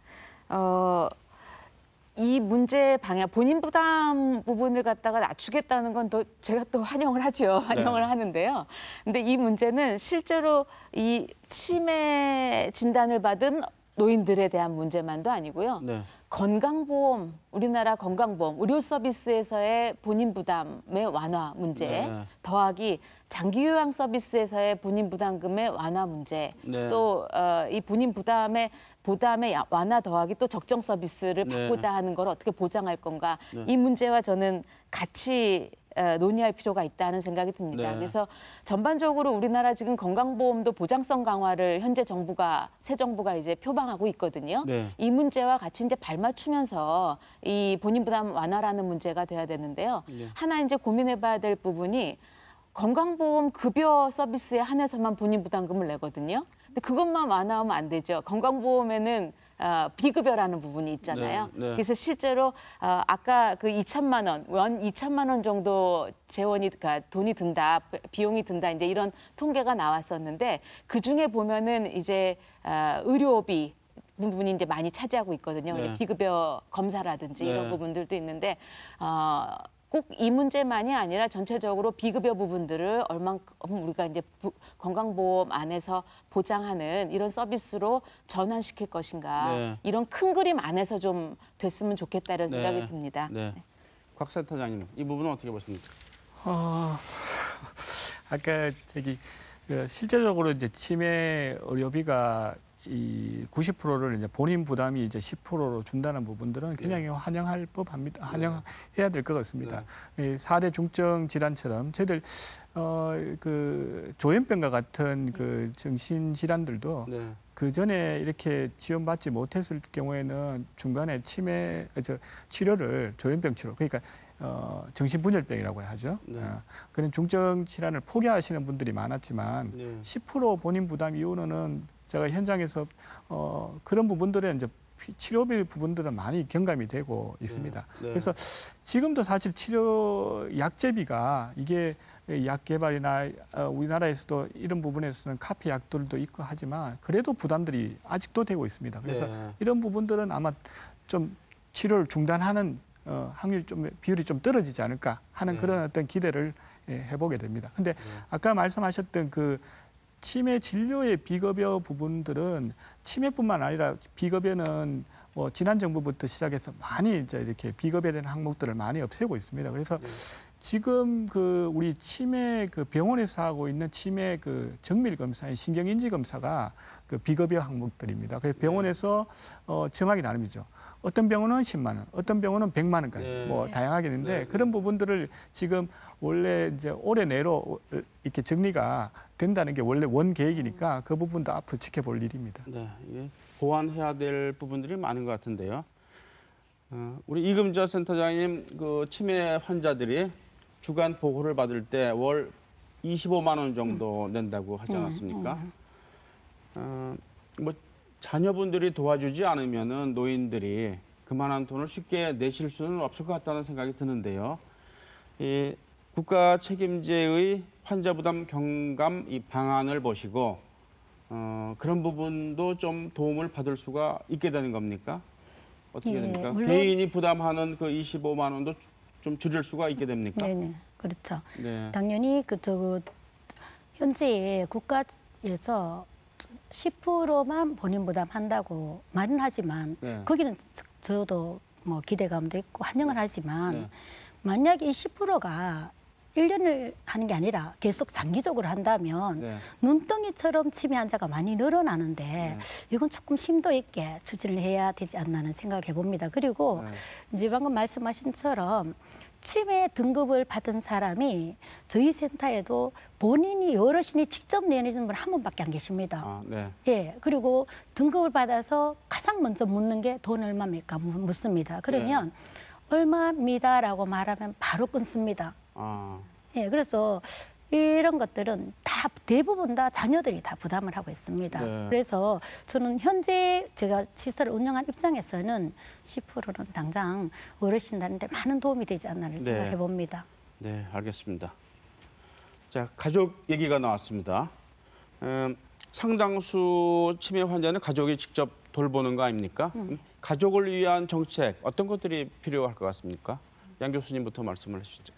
이 문제 방향, 본인 부담 부분을 갖다가 낮추겠다는 건 또 제가 또 환영을 하죠. 환영을 하는데요. 근데 이 문제는 실제로 이 치매 진단을 받은 노인들에 대한 문제만도 아니고요. 건강보험, 우리나라 건강보험, 의료 서비스에서의 본인 부담의 완화 문제, 더하기 장기요양 서비스에서의 본인 부담금의 완화 문제, 또 이 본인 부담의 완화 더하기 또 적정 서비스를 받고자 하는 걸 어떻게 보장할 건가, 이 문제와 저는 같이 논의할 필요가 있다는 생각이 듭니다. 그래서 전반적으로 우리나라 지금 건강보험도 보장성 강화를 현재 새 정부가 이제 표방하고 있거든요. 이 문제와 같이 이제 발맞추면서 이 본인 부담 완화라는 문제가 돼야 되는데요. 하나 이제 고민해봐야 될 부분이 건강보험 급여 서비스에 한해서만 본인 부담금을 내거든요. 근데 그것만 완화하면 안 되죠. 건강보험에는 비급여라는 부분이 있잖아요. 네, 네. 그래서 실제로 아까 그 2천만 원, 원 2천만 원 정도 재원이, 그러니까 돈이 든다, 비용이 든다, 이제 이런 통계가 나왔었는데 그 중에 보면은 이제 의료비 부분이 이제 많이 차지하고 있거든요. 네. 비급여 검사라든지 네. 이런 부분들도 있는데 꼭 이 문제만이 아니라 전체적으로 비급여 부분들을 얼만큼 우리가 이제 건강보험 안에서 보장하는 이런 서비스로 전환시킬 것인가 네. 이런 큰 그림 안에서 좀 됐으면 좋겠다는 네. 생각이 듭니다. 네. 곽 센터장님, 이 부분은 어떻게 보십니까? 아까 실제적으로 이제 치매 의료비가 이 90%를 이제 본인 부담이 이제 10%로 준다는 부분들은 굉장히 환영할 법합니다. 환영해야 될 것 같습니다. 이 4대 중증 질환처럼 저희들 그 조현병과 같은 그 정신 질환들도 그 전에 이렇게 지원받지 못했을 경우에는 중간에 치료를 조현병 치료, 그러니까 정신분열병이라고 하죠. 그런 중증 질환을 포기하시는 분들이 많았지만 10% 본인 부담 이후로는 제가 현장에서 그런 부분들에 이제 치료비 부분들은 많이 경감이 되고 있습니다. 그래서 지금도 사실 치료 약제비가 이게 약 개발이나 우리나라에서도 이런 부분에서는 카피 약들도 있고 하지만 그래도 부담들이 아직도 되고 있습니다. 그래서 이런 부분들은 아마 좀 치료를 중단하는 확률이 비율이 좀 떨어지지 않을까 하는 그런 어떤 기대를 해보게 됩니다. 근데 아까 말씀하셨던 그 치매 진료의 비급여 부분들은 치매뿐만 아니라 비급여는 지난 정부부터 시작해서 많이 이제 이렇게 비급여된 항목들을 많이 없애고 있습니다. 그래서 지금 그 우리 치매 그 병원에서 하고 있는 치매 그 정밀 검사인 신경인지 검사가 그 비급여 항목들입니다. 그래서 병원에서 정하기 나름이죠. 어떤 병원은 10만 원, 어떤 병원은 100만 원까지 다양하게 있는데 그런 부분들을 지금 원래 이제 올해 내로 이렇게 정리가 된다는 게 원래 원 계획이니까 그 부분도 앞으로 지켜볼 일입니다. 네, 이게 보완해야 될 부분들이 많은 것 같은데요. 우리 이금자 센터장님, 그 치매 환자들이 주간 보호를 받을 때 월 25만 원 정도 낸다고 하지 않았습니까? 뭐 자녀분들이 도와주지 않으면은 노인들이 그만한 돈을 쉽게 내실 수는 없을 것 같다는 생각이 드는데요. 이 국가 책임제의 환자 부담 경감 이 방안을 보시고 그런 부분도 좀 도움을 받을 수가 있게 되는 겁니까? 어떻게 됩니까? 물론, 개인이 부담하는 그 25만 원도 좀 줄일 수가 있게 됩니까? 네네, 그렇죠. 네. 당연히 현재 국가에서 10%만 본인 부담한다고 말은 하지만 거기는 저도 뭐 기대감도 있고 환영을 하지만 만약에 이 10%가 1년을 하는 게 아니라 계속 장기적으로 한다면 눈덩이처럼 치매 환자가 많이 늘어나는데 이건 조금 심도 있게 추진을 해야 되지 않나는 생각을 해봅니다. 그리고 이제 방금 말씀하신 것처럼 치매 등급을 받은 사람이 저희 센터에도 본인이 여럿이 직접 내주는 분 한 분밖에 안 계십니다. 예, 그리고 등급을 받아서 가장 먼저 묻는 게 돈 얼마입니까? 묻습니다. 그러면 얼마입니다라고 말하면 바로 끊습니다. 예, 그래서 이런 것들은 다 대부분 다 자녀들이 다 부담을 하고 있습니다. 그래서 저는 현재 제가 시설을 운영한 입장에서는 10%는 당장 어르신들한테 많은 도움이 되지 않나를 생각해 봅니다. 네, 알겠습니다. 자, 가족 얘기가 나왔습니다. 상당수 치매 환자는 가족이 직접 돌보는 거 아닙니까? 가족을 위한 정책 어떤 것들이 필요할 것 같습니까? 양 교수님부터 말씀을 해주시죠.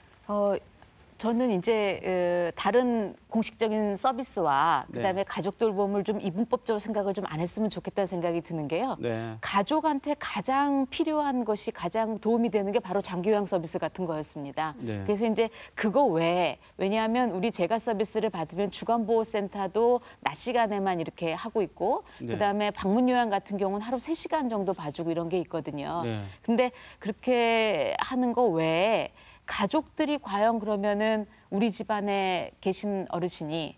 저는 이제 다른 공식적인 서비스와 그다음에 가족 돌봄을 좀 이분법적으로 생각을 좀 안 했으면 좋겠다는 생각이 드는 게요. 가족한테 가장 필요한 것이 가장 도움이 되는 게 바로 장기요양 서비스 같은 거였습니다. 그래서 이제 그거 외에 왜냐하면 우리 재가 서비스를 받으면 주간보호센터도 낮 시간에만 이렇게 하고 있고 그다음에 방문요양 같은 경우는 하루 3시간 정도 봐주고 이런 게 있거든요. 근데 그렇게 하는 거 외에 가족들이 과연 그러면은 우리 집안에 계신 어르신이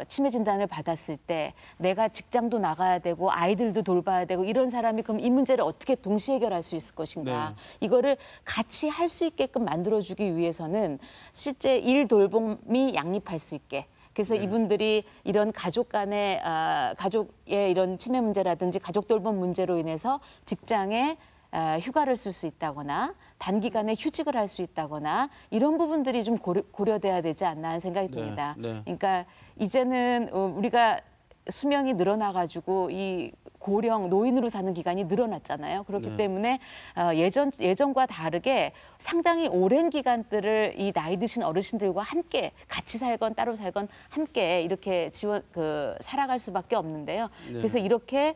치매 진단을 받았을 때 내가 직장도 나가야 되고 아이들도 돌봐야 되고 이런 사람이 그럼 이 문제를 어떻게 동시에 해결할 수 있을 것인가. 이거를 같이 할 수 있게끔 만들어주기 위해서는 실제 일 돌봄이 양립할 수 있게 그래서 이분들이 이런 가족의 이런 치매 문제라든지 가족 돌봄 문제로 인해서 직장에 휴가를 쓸 수 있다거나 단기간에 휴직을 할 수 있다거나 이런 부분들이 좀 고려돼야 되지 않나 하는 생각이 듭니다. 그러니까 이제는 우리가 수명이 늘어나가지고 이 고령 노인으로 사는 기간이 늘어났잖아요. 그렇기 때문에 예전과 다르게 상당히 오랜 기간들을 이 나이 드신 어르신들과 함께 같이 살건 따로 살건 함께 이렇게 살아갈 수밖에 없는데요. 그래서 이렇게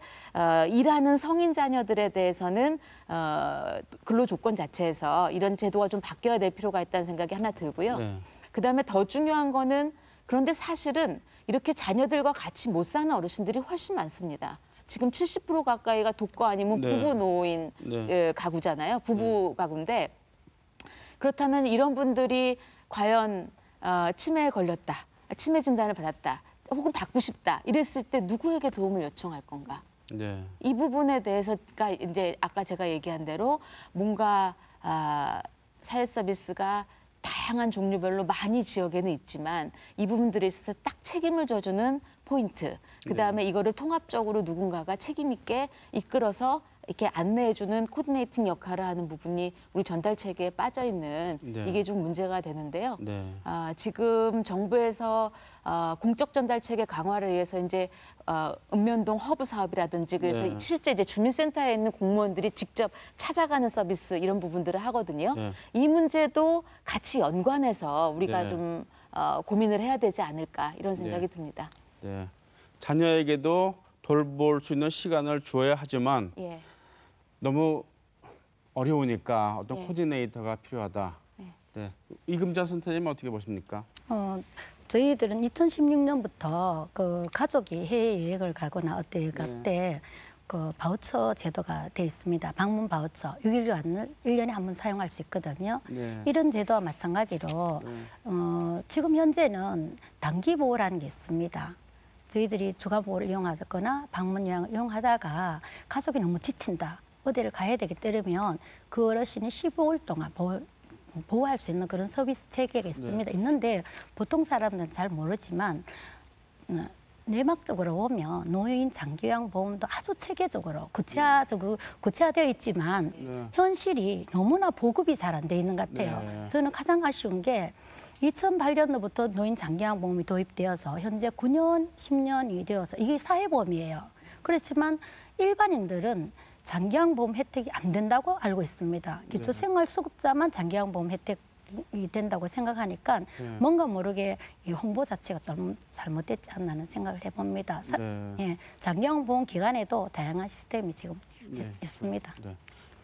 일하는 성인 자녀들에 대해서는 근로 조건 자체에서 이런 제도가 좀 바뀌어야 될 필요가 있다는 생각이 하나 들고요. 그다음에 더 중요한 거는 그런데 사실은 이렇게 자녀들과 같이 못 사는 어르신들이 훨씬 많습니다. 지금 70% 가까이가 독거 아니면 부부 노인 가구잖아요. 부부 가구인데 그렇다면 이런 분들이 과연 치매에 걸렸다, 치매 진단을 받았다, 혹은 받고 싶다 이랬을 때 누구에게 도움을 요청할 건가? 이 부분에 대해서가 이제 아까 제가 얘기한 대로 뭔가 사회 서비스가 다양한 종류별로 많이 지역에는 있지만 이 부분들에 있어서 딱 책임을 져주는 포인트, 그다음에 이거를 통합적으로 누군가가 책임 있게 이끌어서 이렇게 안내해주는 코디네이팅 역할을 하는 부분이 우리 전달 체계에 빠져 있는 이게 좀 문제가 되는데요. 지금 정부에서 공적 전달 체계 강화를 위해서 이제 읍면동 허브 사업이라든지 그래서 실제 이제 주민센터에 있는 공무원들이 직접 찾아가는 서비스 이런 부분들을 하거든요. 이 문제도 같이 연관해서 우리가 좀 고민을 해야 되지 않을까 이런 생각이 듭니다. 자녀에게도 돌볼 수 있는 시간을 주어야 하지만 너무 어려우니까 어떤 코디네이터가 필요하다. 이금자 선생님 어떻게 보십니까? 저희들은 2016년부터 그 가족이 해외여행을 가거나 어때 갈 때 그 바우처 제도가 돼 있습니다. 방문 바우처 6일간을 1년에 한 번 사용할 수 있거든요. 이런 제도와 마찬가지로 지금 현재는 단기 보호라는 게 있습니다. 저희들이 주간 보호를 이용하거나 방문 요양을 이용하다가 가족이 너무 지친다, 어디를 가야 되겠다면 그 어르신이 15일 동안 보호할 수 있는 그런 서비스 체계가 있습니다. 있는데 보통 사람들은 잘 모르지만 내막적으로 보면 노인 장기요양 보험도 아주 체계적으로 구체화되어 있지만 현실이 너무나 보급이 잘 안 돼 있는 것 같아요. 저는 가장 아쉬운 게 2008년도부터 노인 장기요양 보험이 도입되어서 현재 9년, 10년이 되어서 이게 사회보험이에요. 그렇지만 일반인들은 장기요양보험 혜택이 안 된다고 알고 있습니다. 기초생활수급자만 장기요양보험 혜택이 된다고 생각하니까 뭔가 모르게 이 홍보 자체가 좀 잘못됐지 않나 하는 생각을 해봅니다. 장기요양보험 기간에도 다양한 시스템이 지금 있습니다.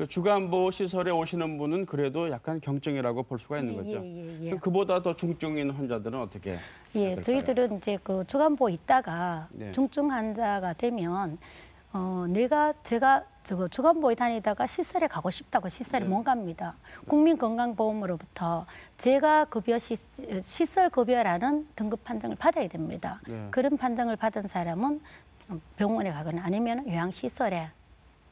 주간보호 시설에 오시는 분은 그래도 약간 경증이라고 볼 수가 있는 거죠. 그보다 더 중증인 환자들은 어떻게? 저희들은 이제 그 주간보호 있다가 중증 환자가 되면 제가 주간보호에 다니다가 시설에 가고 싶다고 시설에 못 갑니다. 국민건강보험으로부터 제가 시설 급여라는 등급 판정을 받아야 됩니다. 그런 판정을 받은 사람은 병원에 가거나 아니면 요양시설에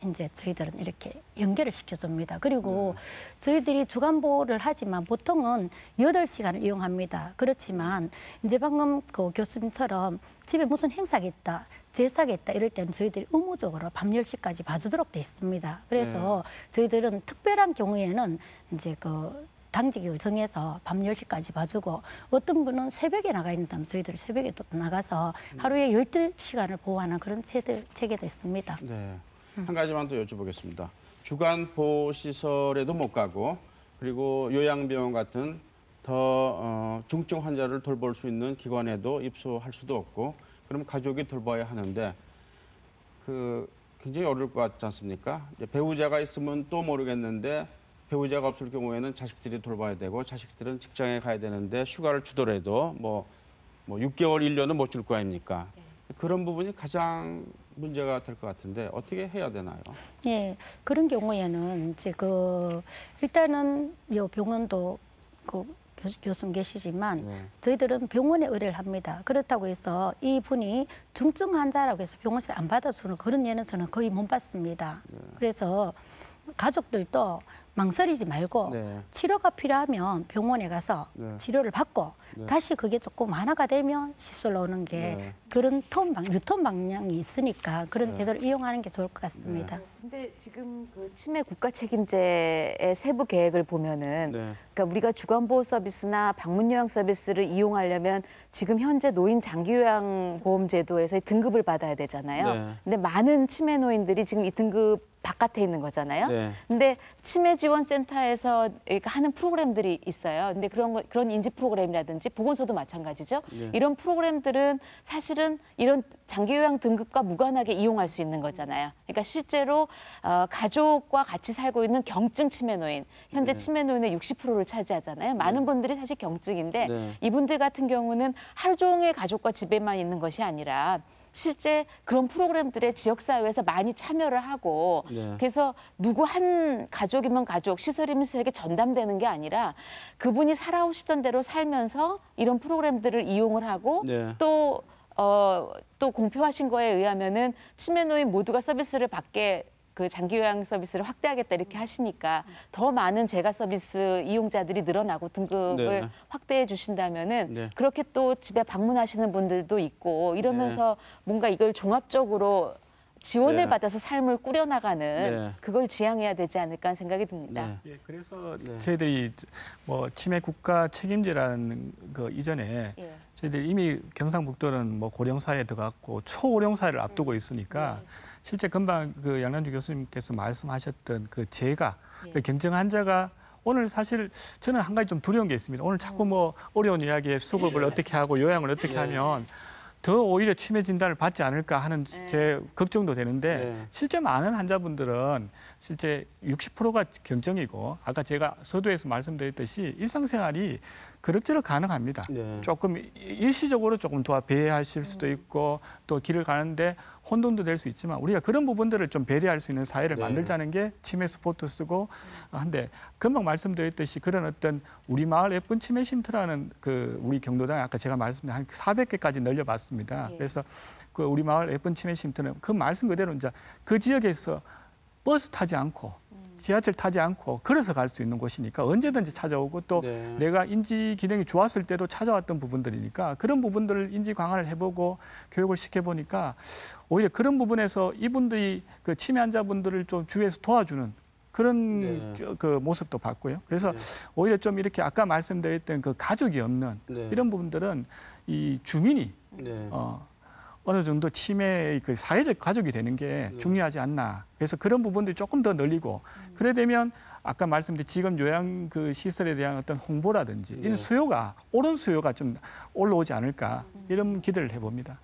이제 저희들은 이렇게 연결을 시켜줍니다. 그리고 저희들이 주간보호를 하지만 보통은 8시간을 이용합니다. 그렇지만 이제 방금 그 교수님처럼 집에 무슨 행사가 있다, 제사가 있다 이럴 때는 저희들이 의무적으로 밤 10시까지 봐주도록 돼 있습니다. 그래서 저희들은 특별한 경우에는 이제 그 당직을 정해서 밤 10시까지 봐주고 어떤 분은 새벽에 나가 있다면 저희들이 새벽에 또 나가서 하루에 12시간을 보호하는 그런 체계도 있습니다. 한 가지만 더 여쭤보겠습니다. 주간 보호 시설에도 못 가고 그리고 요양병원 같은 더 중증 환자를 돌볼 수 있는 기관에도 입소할 수도 없고 그럼 가족이 돌봐야 하는데 그 굉장히 어려울 것 같지 않습니까? 이제 배우자가 있으면 또 모르겠는데 배우자가 없을 경우에는 자식들이 돌봐야 되고 자식들은 직장에 가야 되는데 휴가를 주더라도 뭐 6개월, 1년은 못 줄 거 아닙니까? 그런 부분이 가장 문제가 될 것 같은데 어떻게 해야 되나요? 그런 경우에는 이제 일단은 요 병원도 교수님 계시지만 저희들은 병원에 의뢰를 합니다. 그렇다고 해서 이분이 중증 환자라고 해서 병원에서 안 받아주는 그런 예는 저는 거의 못 봤습니다. 그래서 가족들도 망설이지 말고 치료가 필요하면 병원에 가서 치료를 받고 다시 그게 조금 완화가 되면 시술로 오는 게 그런 유통 방향이 있으니까 그런 제도를 이용하는 게 좋을 것 같습니다. 근데 지금 그 치매 국가 책임제의 세부 계획을 보면은 그러니까 우리가 주간보호 서비스나 방문 요양 서비스를 이용하려면 지금 현재 노인 장기 요양 보험 제도에서 등급을 받아야 되잖아요. 근데 많은 치매 노인들이 지금 이 등급 바깥에 있는 거잖아요. 근데 치매 지원 센터에서 하는 프로그램들이 있어요. 근데 그런 인지 프로그램이라든지 보건소도 마찬가지죠. 이런 프로그램들은 사실은 이런 장기 요양 등급과 무관하게 이용할 수 있는 거잖아요. 그러니까 실제로 가족과 같이 살고 있는 경증 치매 노인, 현재 치매 노인의 60%를 차지하잖아요. 많은 분들이 사실 경증인데 이분들 같은 경우는 하루 종일 가족과 집에만 있는 것이 아니라 실제 그런 프로그램들에 지역사회에서 많이 참여를 하고 그래서 누구 한 가족이면 가족, 시설이면 시설에게 전담되는 게 아니라 그분이 살아오시던 대로 살면서 이런 프로그램들을 이용을 하고 또 공표하신 거에 의하면은 치매 노인 모두가 서비스를 받게 그 장기 요양 서비스를 확대하겠다 이렇게 하시니까 더 많은 재가 서비스 이용자들이 늘어나고 등급을 확대해 주신다면은 그렇게 또 집에 방문하시는 분들도 있고 이러면서 뭔가 이걸 종합적으로 지원을 받아서 삶을 꾸려나가는 그걸 지향해야 되지 않을까 하는 생각이 듭니다. 그래서 저희들이 뭐 치매 국가 책임제라는 거 이전에 저희들이 이미 경상북도는 뭐 고령사회에 들어갔고 초고령사회를 앞두고 있으니까 실제 금방 그 양난주 교수님께서 말씀하셨던 그 재가 그 경증 환자가 오늘 사실 저는 한 가지 좀 두려운 게 있습니다. 오늘 자꾸 뭐 어려운 이야기에 수급을 어떻게 하고 요양을 어떻게 하면 더 오히려 치매 진단을 받지 않을까 하는 제 걱정도 되는데 실제 많은 환자분들은 실제 60%가 경증이고 아까 제가 서두에서 말씀드렸듯이 일상생활이 그럭저럭 가능합니다. 조금 일시적으로 조금 더 배회하실 수도 있고 또 길을 가는데 혼돈도 될 수 있지만 우리가 그런 부분들을 좀 배려할 수 있는 사회를 만들자는 게 치매 스포트 쓰고 한데 금방 말씀드렸듯이 그런 어떤 우리 마을 예쁜 치매 쉼터라는 그 우리 경로당에 아까 제가 말씀드린 한 400개까지 늘려봤습니다. 그래서 그 우리 마을 예쁜 치매 쉼터는 그 말씀 그대로 이제 그 지역에서 버스 타지 않고 지하철 타지 않고 걸어서 갈 수 있는 곳이니까 언제든지 찾아오고 또 내가 인지 기능이 좋았을 때도 찾아왔던 부분들이니까 그런 부분들을 인지 강화를 해보고 교육을 시켜보니까 오히려 그런 부분에서 이분들이 그 치매 환자분들을 좀 주위에서 도와주는 그런 그 모습도 봤고요. 그래서 오히려 좀 이렇게 아까 말씀드렸던 그 가족이 없는 이런 부분들은 이 주민이 어느 정도 치매의 그 사회적 가족이 되는 게 중요하지 않나. 그래서 그런 부분들이 조금 더 늘리고 그래 되면 아까 말씀드린 지금 요양 그 시설에 대한 어떤 홍보라든지 이런 수요가 옳은 수요가 좀 올라오지 않을까 이런 기대를 해봅니다.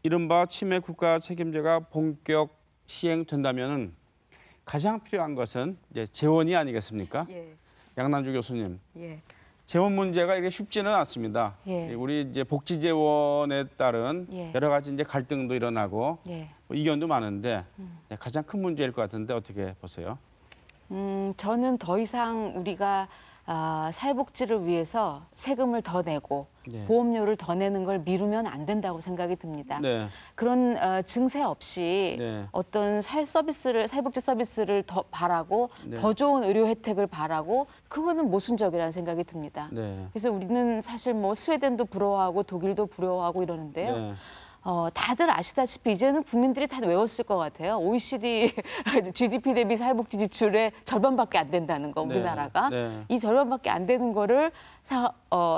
이른바 치매 국가 책임제가 본격 시행된다면은 가장 필요한 것은 이제 재원이 아니겠습니까? 양난주 교수님. 재원 문제가 이게 쉽지는 않습니다. 우리 이제 복지 재원에 따른 여러 가지 이제 갈등도 일어나고 뭐 이견도 많은데 가장 큰 문제일 것 같은데 어떻게 보세요? 저는 더 이상 우리가 사회복지를 위해서 세금을 더 내고 보험료를 더 내는 걸 미루면 안 된다고 생각이 듭니다. 그런 증세 없이 어떤 사회복지 서비스를 더 바라고 더 좋은 의료 혜택을 바라고 그거는 모순적이라는 생각이 듭니다. 그래서 우리는 사실 뭐 스웨덴도 부러워하고 독일도 부러워하고 이러는데요. 다들 아시다시피 이제는 국민들이 다 외웠을 것 같아요. OECD GDP 대비 사회복지 지출의 절반밖에 안 된다는 거, 우리나라가. 이 절반밖에 안 되는 거를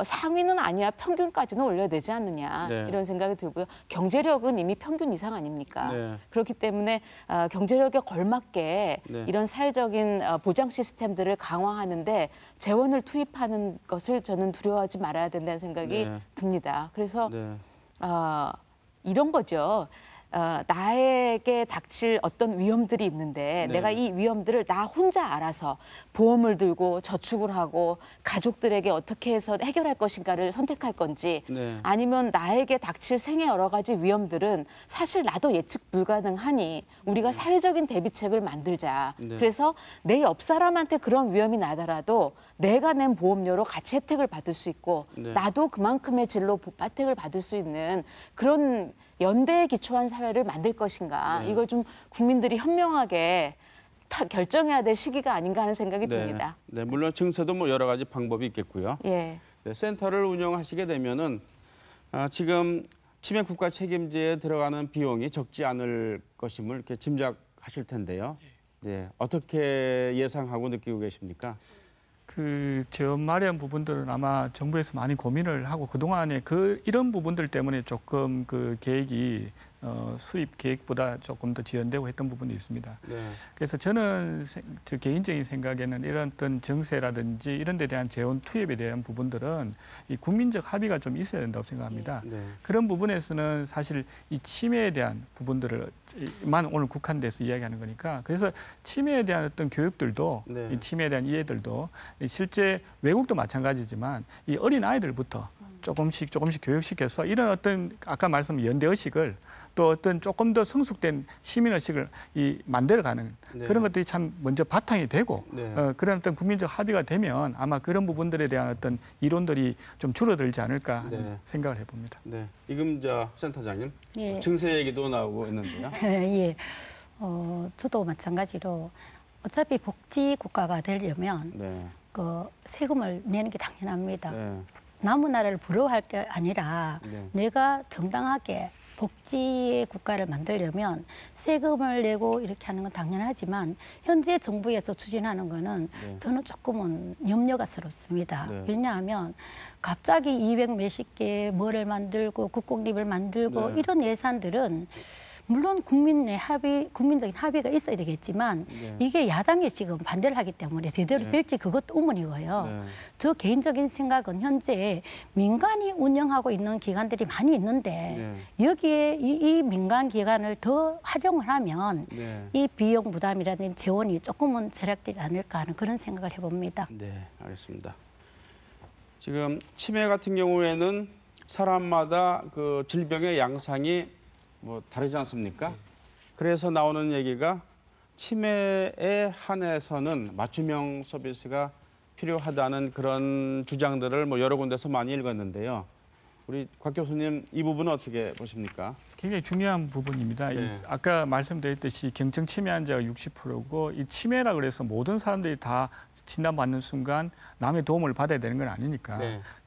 상위는 아니야 평균까지는 올려야 되지 않느냐 이런 생각이 들고요. 경제력은 이미 평균 이상 아닙니까? 그렇기 때문에 경제력에 걸맞게 이런 사회적인 보장 시스템들을 강화하는데 재원을 투입하는 것을 저는 두려워하지 말아야 된다는 생각이 듭니다. 그래서 이런 거죠. 나에게 닥칠 어떤 위험들이 있는데 내가 이 위험들을 나 혼자 알아서 보험을 들고 저축을 하고 가족들에게 어떻게 해서 해결할 것인가를 선택할 건지 아니면 나에게 닥칠 생의 여러 가지 위험들은 사실 나도 예측 불가능하니 우리가 사회적인 대비책을 만들자. 그래서 내 옆 사람한테 그런 위험이 나더라도 내가 낸 보험료로 같이 혜택을 받을 수 있고 나도 그만큼의 질로 혜택을 받을 수 있는 그런 연대에 기초한 사회를 만들 것인가. 이걸 좀 국민들이 현명하게 결정해야 될 시기가 아닌가 하는 생각이 듭니다. 네, 물론 증세도 뭐 여러 가지 방법이 있겠고요. 예. 네, 센터를 운영하시게 되면은 지금 치매 국가 책임제에 들어가는 비용이 적지 않을 것임을 이렇게 짐작하실 텐데요. 네, 어떻게 예상하고 느끼고 계십니까? 그 재원 마련 부분들은 아마 정부에서 많이 고민을 하고 그동안에 이런 부분들 때문에 조금 그 계획이 수립 계획보다 조금 더 지연되고 했던 부분이 있습니다. 네. 그래서 저는 저 개인적인 생각에는 이런 어떤 정세라든지 이런 데 대한 재원 투입에 대한 부분들은 이 국민적 합의가 좀 있어야 된다고 생각합니다. 네. 그런 부분에서는 사실 이 치매에 대한 부분들만 오늘 국한돼서 이야기하는 거니까 그래서 치매에 대한 어떤 교육들도 네. 이 치매에 대한 이해들도 실제 외국도 마찬가지지만 이 어린 아이들부터 조금씩 교육시켜서 이런 어떤 아까 말씀드린 연대의식을 또 어떤 조금 더 성숙된 시민의식을 만들어가는 그런 것들이 참 먼저 바탕이 되고 그런 어떤 국민적 합의가 되면 아마 그런 부분들에 대한 어떤 이론들이 좀 줄어들지 않을까 하는 생각을 해봅니다. 네, 이금자 센터장님, 예. 증세 얘기도 나오고 있는데요. 예, 저도 마찬가지로 어차피 복지 국가가 되려면 그 세금을 내는 게 당연합니다. 남의 나라를 부러워할 게 아니라 내가 정당하게 복지의 국가를 만들려면 세금을 내고 이렇게 하는 건 당연하지만 현재 정부에서 추진하는 거는 저는 조금은 염려스럽습니다. 왜냐하면 갑자기 200 몇십 개 뭐를 만들고 국공립을 만들고 이런 예산들은 물론 국민적인 합의가 있어야 되겠지만 이게 야당이 지금 반대를 하기 때문에 제대로 될지 그것도 의문이고요. 저 개인적인 생각은 현재 민간이 운영하고 있는 기관들이 많이 있는데 여기에 이 민간 기관을 더 활용을 하면 이 비용 부담이라든지 재원이 조금은 절약되지 않을까 하는 그런 생각을 해봅니다. 네, 알겠습니다. 지금 치매 같은 경우에는 사람마다 그 질병의 양상이 뭐 다르지 않습니까? 그래서 나오는 얘기가 치매에 한해서는 맞춤형 서비스가 필요하다는 그런 주장들을 뭐 여러 군데서 많이 읽었는데요. 우리 곽 교수님 이 부분은 어떻게 보십니까? 굉장히 중요한 부분입니다. 아까 말씀드렸듯이 경증 치매 환자가 60%고 이 치매라 그래서 모든 사람들이 다 진단받는 순간 남의 도움을 받아야 되는 건 아니니까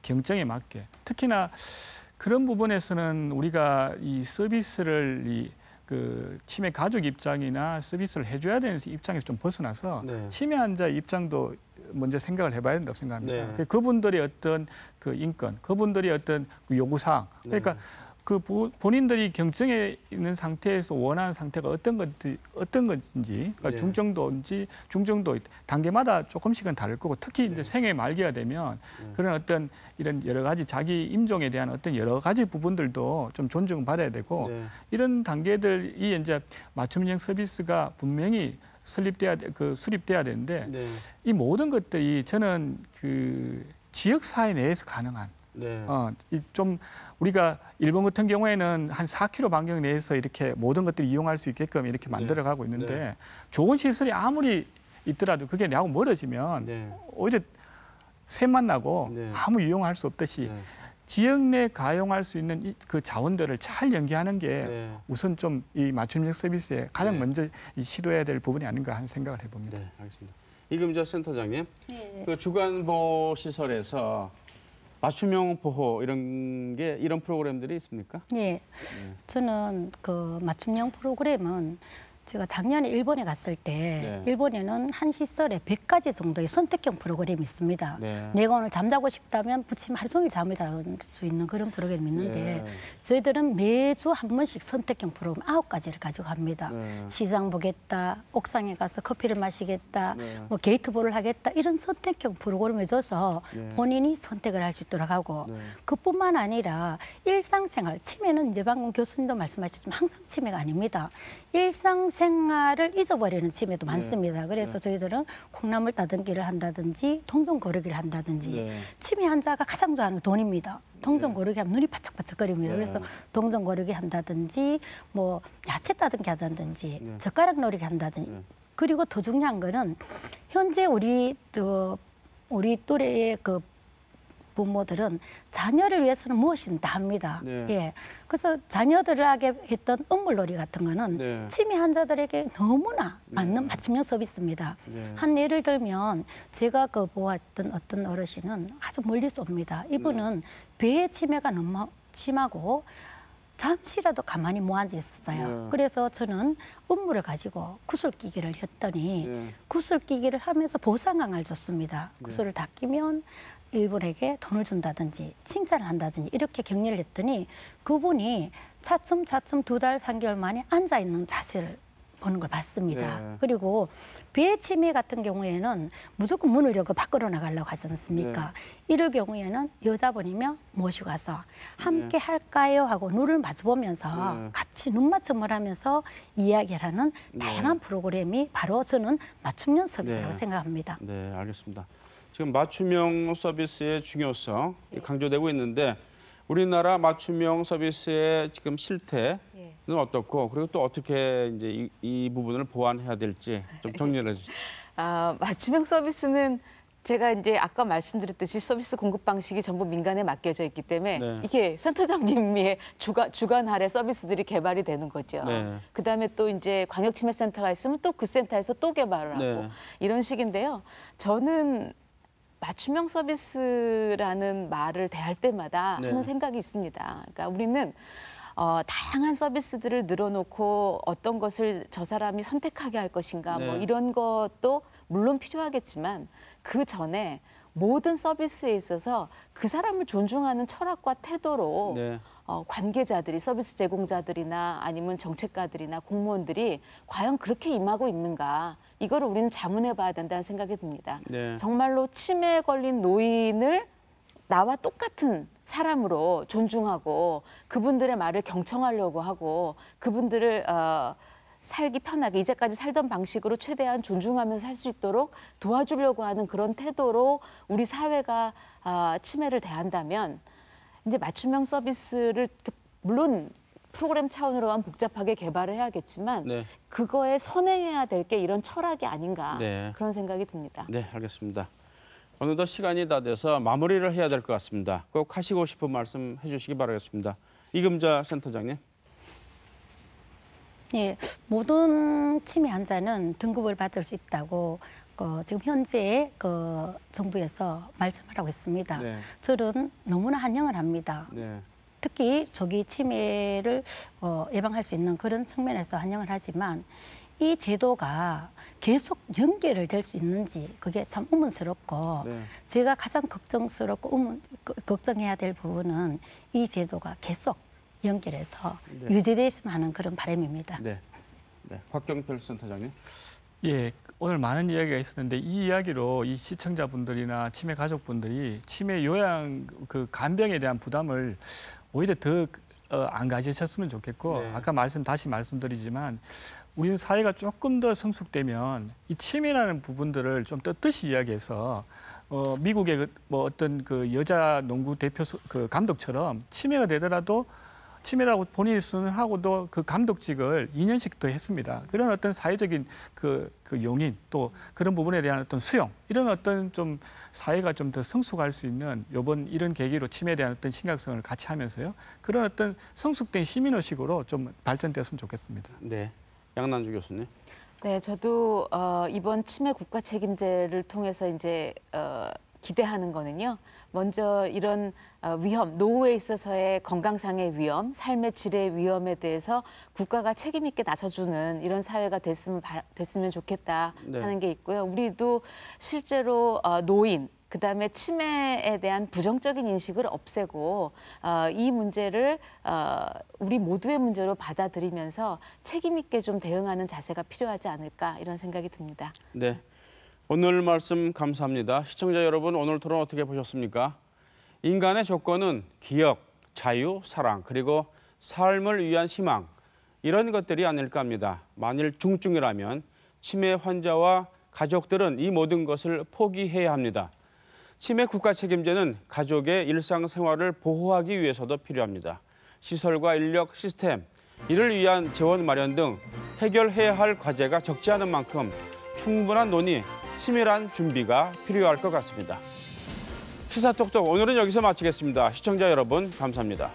경증에 맞게 특히나 그런 부분에서는 우리가 이 서비스를 그 치매 가족 입장이나 서비스를 해줘야 되는 입장에서 좀 벗어나서 치매 환자 입장도 먼저 생각을 해봐야 된다고 생각합니다. 그분들의 어떤 그 인권, 그분들의 어떤 그 요구사항, 그러니까 그 본인들이 경증에 있는 상태에서 원하는 상태가 어떤 건지, 그러니까 중정도인지 중정도 단계마다 조금씩은 다를 거고 특히 이제 생애 말기가 되면 그런 어떤 이런 여러 가지 자기 임종에 대한 어떤 여러 가지 부분들도 좀 존중받아야 되고 이런 단계들이 이제 맞춤형 서비스가 분명히 수립돼야 되는데 이 모든 것들이 저는 그 지역 사회 내에서 가능한 좀 우리가 일본 같은 경우에는 한 4km 반경 내에서 이렇게 모든 것들을 이용할 수 있게끔 이렇게 만들어가고 있는데 좋은 시설이 아무리 있더라도 그게 나하고 멀어지면 오히려 샘만 나고 아무 이용할 수 없듯이 지역 내 가용할 수 있는 그 자원들을 잘 연계하는 게 우선 좀 이 맞춤형 서비스에 가장 먼저 시도해야 될 부분이 아닌가 하는 생각을 해봅니다. 네, 알겠습니다. 이금자 센터장님, 그 주간보호 시설에서 맞춤형 보호 이런 프로그램들이 있습니까? 네, 저는 그 맞춤형 프로그램은 제가 작년에 일본에 갔을 때 일본에는 한 시설에 100가지 정도의 선택형 프로그램이 있습니다. 내가 오늘 잠자고 싶다면 부침 하루 종일 잠을 잘 수 있는 그런 프로그램이 있는데 저희들은 매주 한 번씩 선택형 프로그램 9가지를 가지고 갑니다. 시장 보겠다, 옥상에 가서 커피를 마시겠다, 뭐 게이트볼을 하겠다 이런 선택형 프로그램을 줘서 본인이 선택을 할 수 있도록 하고 그뿐만 아니라 일상생활, 치매는 이제 방금 교수님도 말씀하셨지만 항상 치매가 아닙니다. 일상생활을 잊어버리는 치매도 많습니다. 그래서 저희들은 콩나물 따듬기를 한다든지 동전 고르기를 한다든지 치매 환자가 가장 좋아하는 건 돈입니다. 동전 고르기 하면 눈이 바짝바짝거립니다. 그래서 동전 고르기 한다든지 뭐 야채 따듬기 하자든지 젓가락 놀이기 한다든지 그리고 더 중요한 거는 현재 우리 또래의 그 부모들은 자녀를 위해서는 무엇이든 다 합니다. 네. 예. 그래서 자녀들에게 했던 음물놀이 같은 거는 네. 치매 환자들에게 너무나 맞는 맞춤형 서비스입니다. 네. 한 예를 들면 제가 그 보았던 어떤 어르신은 아주 멀리서 옵니다. 이분은 배에 치매가 너무 심하고 잠시라도 가만히 못 앉아 있었어요. 네. 그래서 저는 음물을 가지고 구슬끼기를 했더니 네. 구슬끼기를 하면서 보상강을 줬습니다. 구슬을 다 끼면 이분에게 돈을 준다든지 칭찬을 한다든지 이렇게 격려를 했더니 그분이 차츰차츰 2달, 3개월 만에 앉아있는 자세를 보는 걸 봤습니다. 네. 그리고 배 치매 같은 경우에는 무조건 문을 열고 밖으로 나가려고 하지 않습니까? 이럴 경우에는 여자분이면 모시고 가서 함께 할까요? 하고 눈을 마주보면서 같이 눈 맞춤을 하면서 이야기를 하는 다양한 프로그램이 바로 저는 맞춤형 서비스라고 생각합니다. 네, 알겠습니다. 지금 맞춤형 서비스의 중요성 강조되고 있는데 우리나라 맞춤형 서비스의 지금 실태는 어떻고 그리고 또 어떻게 이제 이 부분을 보완해야 될지 좀 정리를 해주시죠. 맞춤형 서비스는 제가 이제 아까 말씀드렸듯이 서비스 공급 방식이 전부 민간에 맡겨져 있기 때문에 이게 센터장님의 주관 아래 서비스들이 개발이 되는 거죠. 그다음에 또 이제 광역치매센터가 있으면 또 그 센터에서 또 개발을 하고 이런 식인데요. 저는 맞춤형 서비스라는 말을 대할 때마다 하는 생각이 있습니다. 그러니까 우리는 다양한 서비스들을 늘어놓고 어떤 것을 저 사람이 선택하게 할 것인가 뭐 이런 것도 물론 필요하겠지만 그 전에 모든 서비스에 있어서 그 사람을 존중하는 철학과 태도로 관계자들이 서비스 제공자들이나 아니면 정책가들이나 공무원들이 과연 그렇게 임하고 있는가 이거를 우리는 자문해 봐야 된다는 생각이 듭니다. 정말로 치매에 걸린 노인을 나와 똑같은 사람으로 존중하고 그분들의 말을 경청하려고 하고 그분들을 살기 편하게 이제까지 살던 방식으로 최대한 존중하면서 살 수 있도록 도와주려고 하는 그런 태도로 우리 사회가 치매를 대한다면 이제 맞춤형 서비스를 물론 프로그램 차원으로 가면 복잡하게 개발을 해야겠지만 그거에 선행해야 될 게 이런 철학이 아닌가 그런 생각이 듭니다. 네, 알겠습니다. 어느덧 시간이 다 돼서 마무리를 해야 될 것 같습니다. 꼭 하시고 싶은 말씀 해주시기 바라겠습니다. 이금자 센터장님. 예, 모든 치매 환자는 등급을 받을 수 있다고 지금 현재 정부에서 말씀을 하고 있습니다. 저는 너무나 환영을 합니다. 특히 조기 치매를 예방할 수 있는 그런 측면에서 환영을 하지만 이 제도가 계속 연계를 될 수 있는지 그게 참 의문스럽고 제가 가장 걱정스럽고 걱정해야 될 부분은 이 제도가 계속 연결해서 유지되었으면 하는 그런 바람입니다. 곽경필 센터장님. 예, 오늘 많은 이야기가 있었는데 이 이야기로 이 시청자분들이나 치매 가족분들이 치매 요양 그 간병에 대한 부담을 오히려 더 안 가지셨으면 좋겠고 아까 다시 말씀드리지만 우리는 사회가 조금 더 성숙되면 이 치매라는 부분들을 좀 떳떳이 이야기해서 미국의 뭐 어떤 그 여자 농구 대표 그 감독처럼 치매가 되더라도 치매라고 본인이 선언하고도 그 감독직을 2년씩 더 했습니다. 그런 어떤 사회적인 그 용인 또 그런 부분에 대한 어떤 수용 이런 어떤 좀 사회가 좀 더 성숙할 수 있는 이번 이런 계기로 치매에 대한 어떤 심각성을 같이 하면서요. 그런 어떤 성숙된 시민의식으로 좀 발전되었으면 좋겠습니다. 네, 양난주 교수님. 네, 저도 이번 치매 국가 책임제를 통해서 이제 기대하는 거는요. 먼저 이런 위험, 노후에 있어서의 건강상의 위험, 삶의 질의 위험에 대해서 국가가 책임 있게 나서주는 이런 사회가 됐으면 좋겠다 하는 게 있고요. 우리도 실제로 노인, 그다음에 치매에 대한 부정적인 인식을 없애고 이 문제를 우리 모두의 문제로 받아들이면서 책임 있게 좀 대응하는 자세가 필요하지 않을까 이런 생각이 듭니다. 네, 오늘 말씀 감사합니다. 시청자 여러분, 오늘 토론 어떻게 보셨습니까? 인간의 조건은 기억, 자유, 사랑, 그리고 삶을 위한 희망 이런 것들이 아닐까 합니다. 만일 중증이라면 치매 환자와 가족들은 이 모든 것을 포기해야 합니다. 치매 국가 책임제는 가족의 일상생활을 보호하기 위해서도 필요합니다. 시설과 인력, 시스템, 이를 위한 재원 마련 등 해결해야 할 과제가 적지 않은 만큼 충분한 논의, 치밀한 준비가 필요할 것 같습니다. 시사톡톡 오늘은 여기서 마치겠습니다. 시청자 여러분 감사합니다.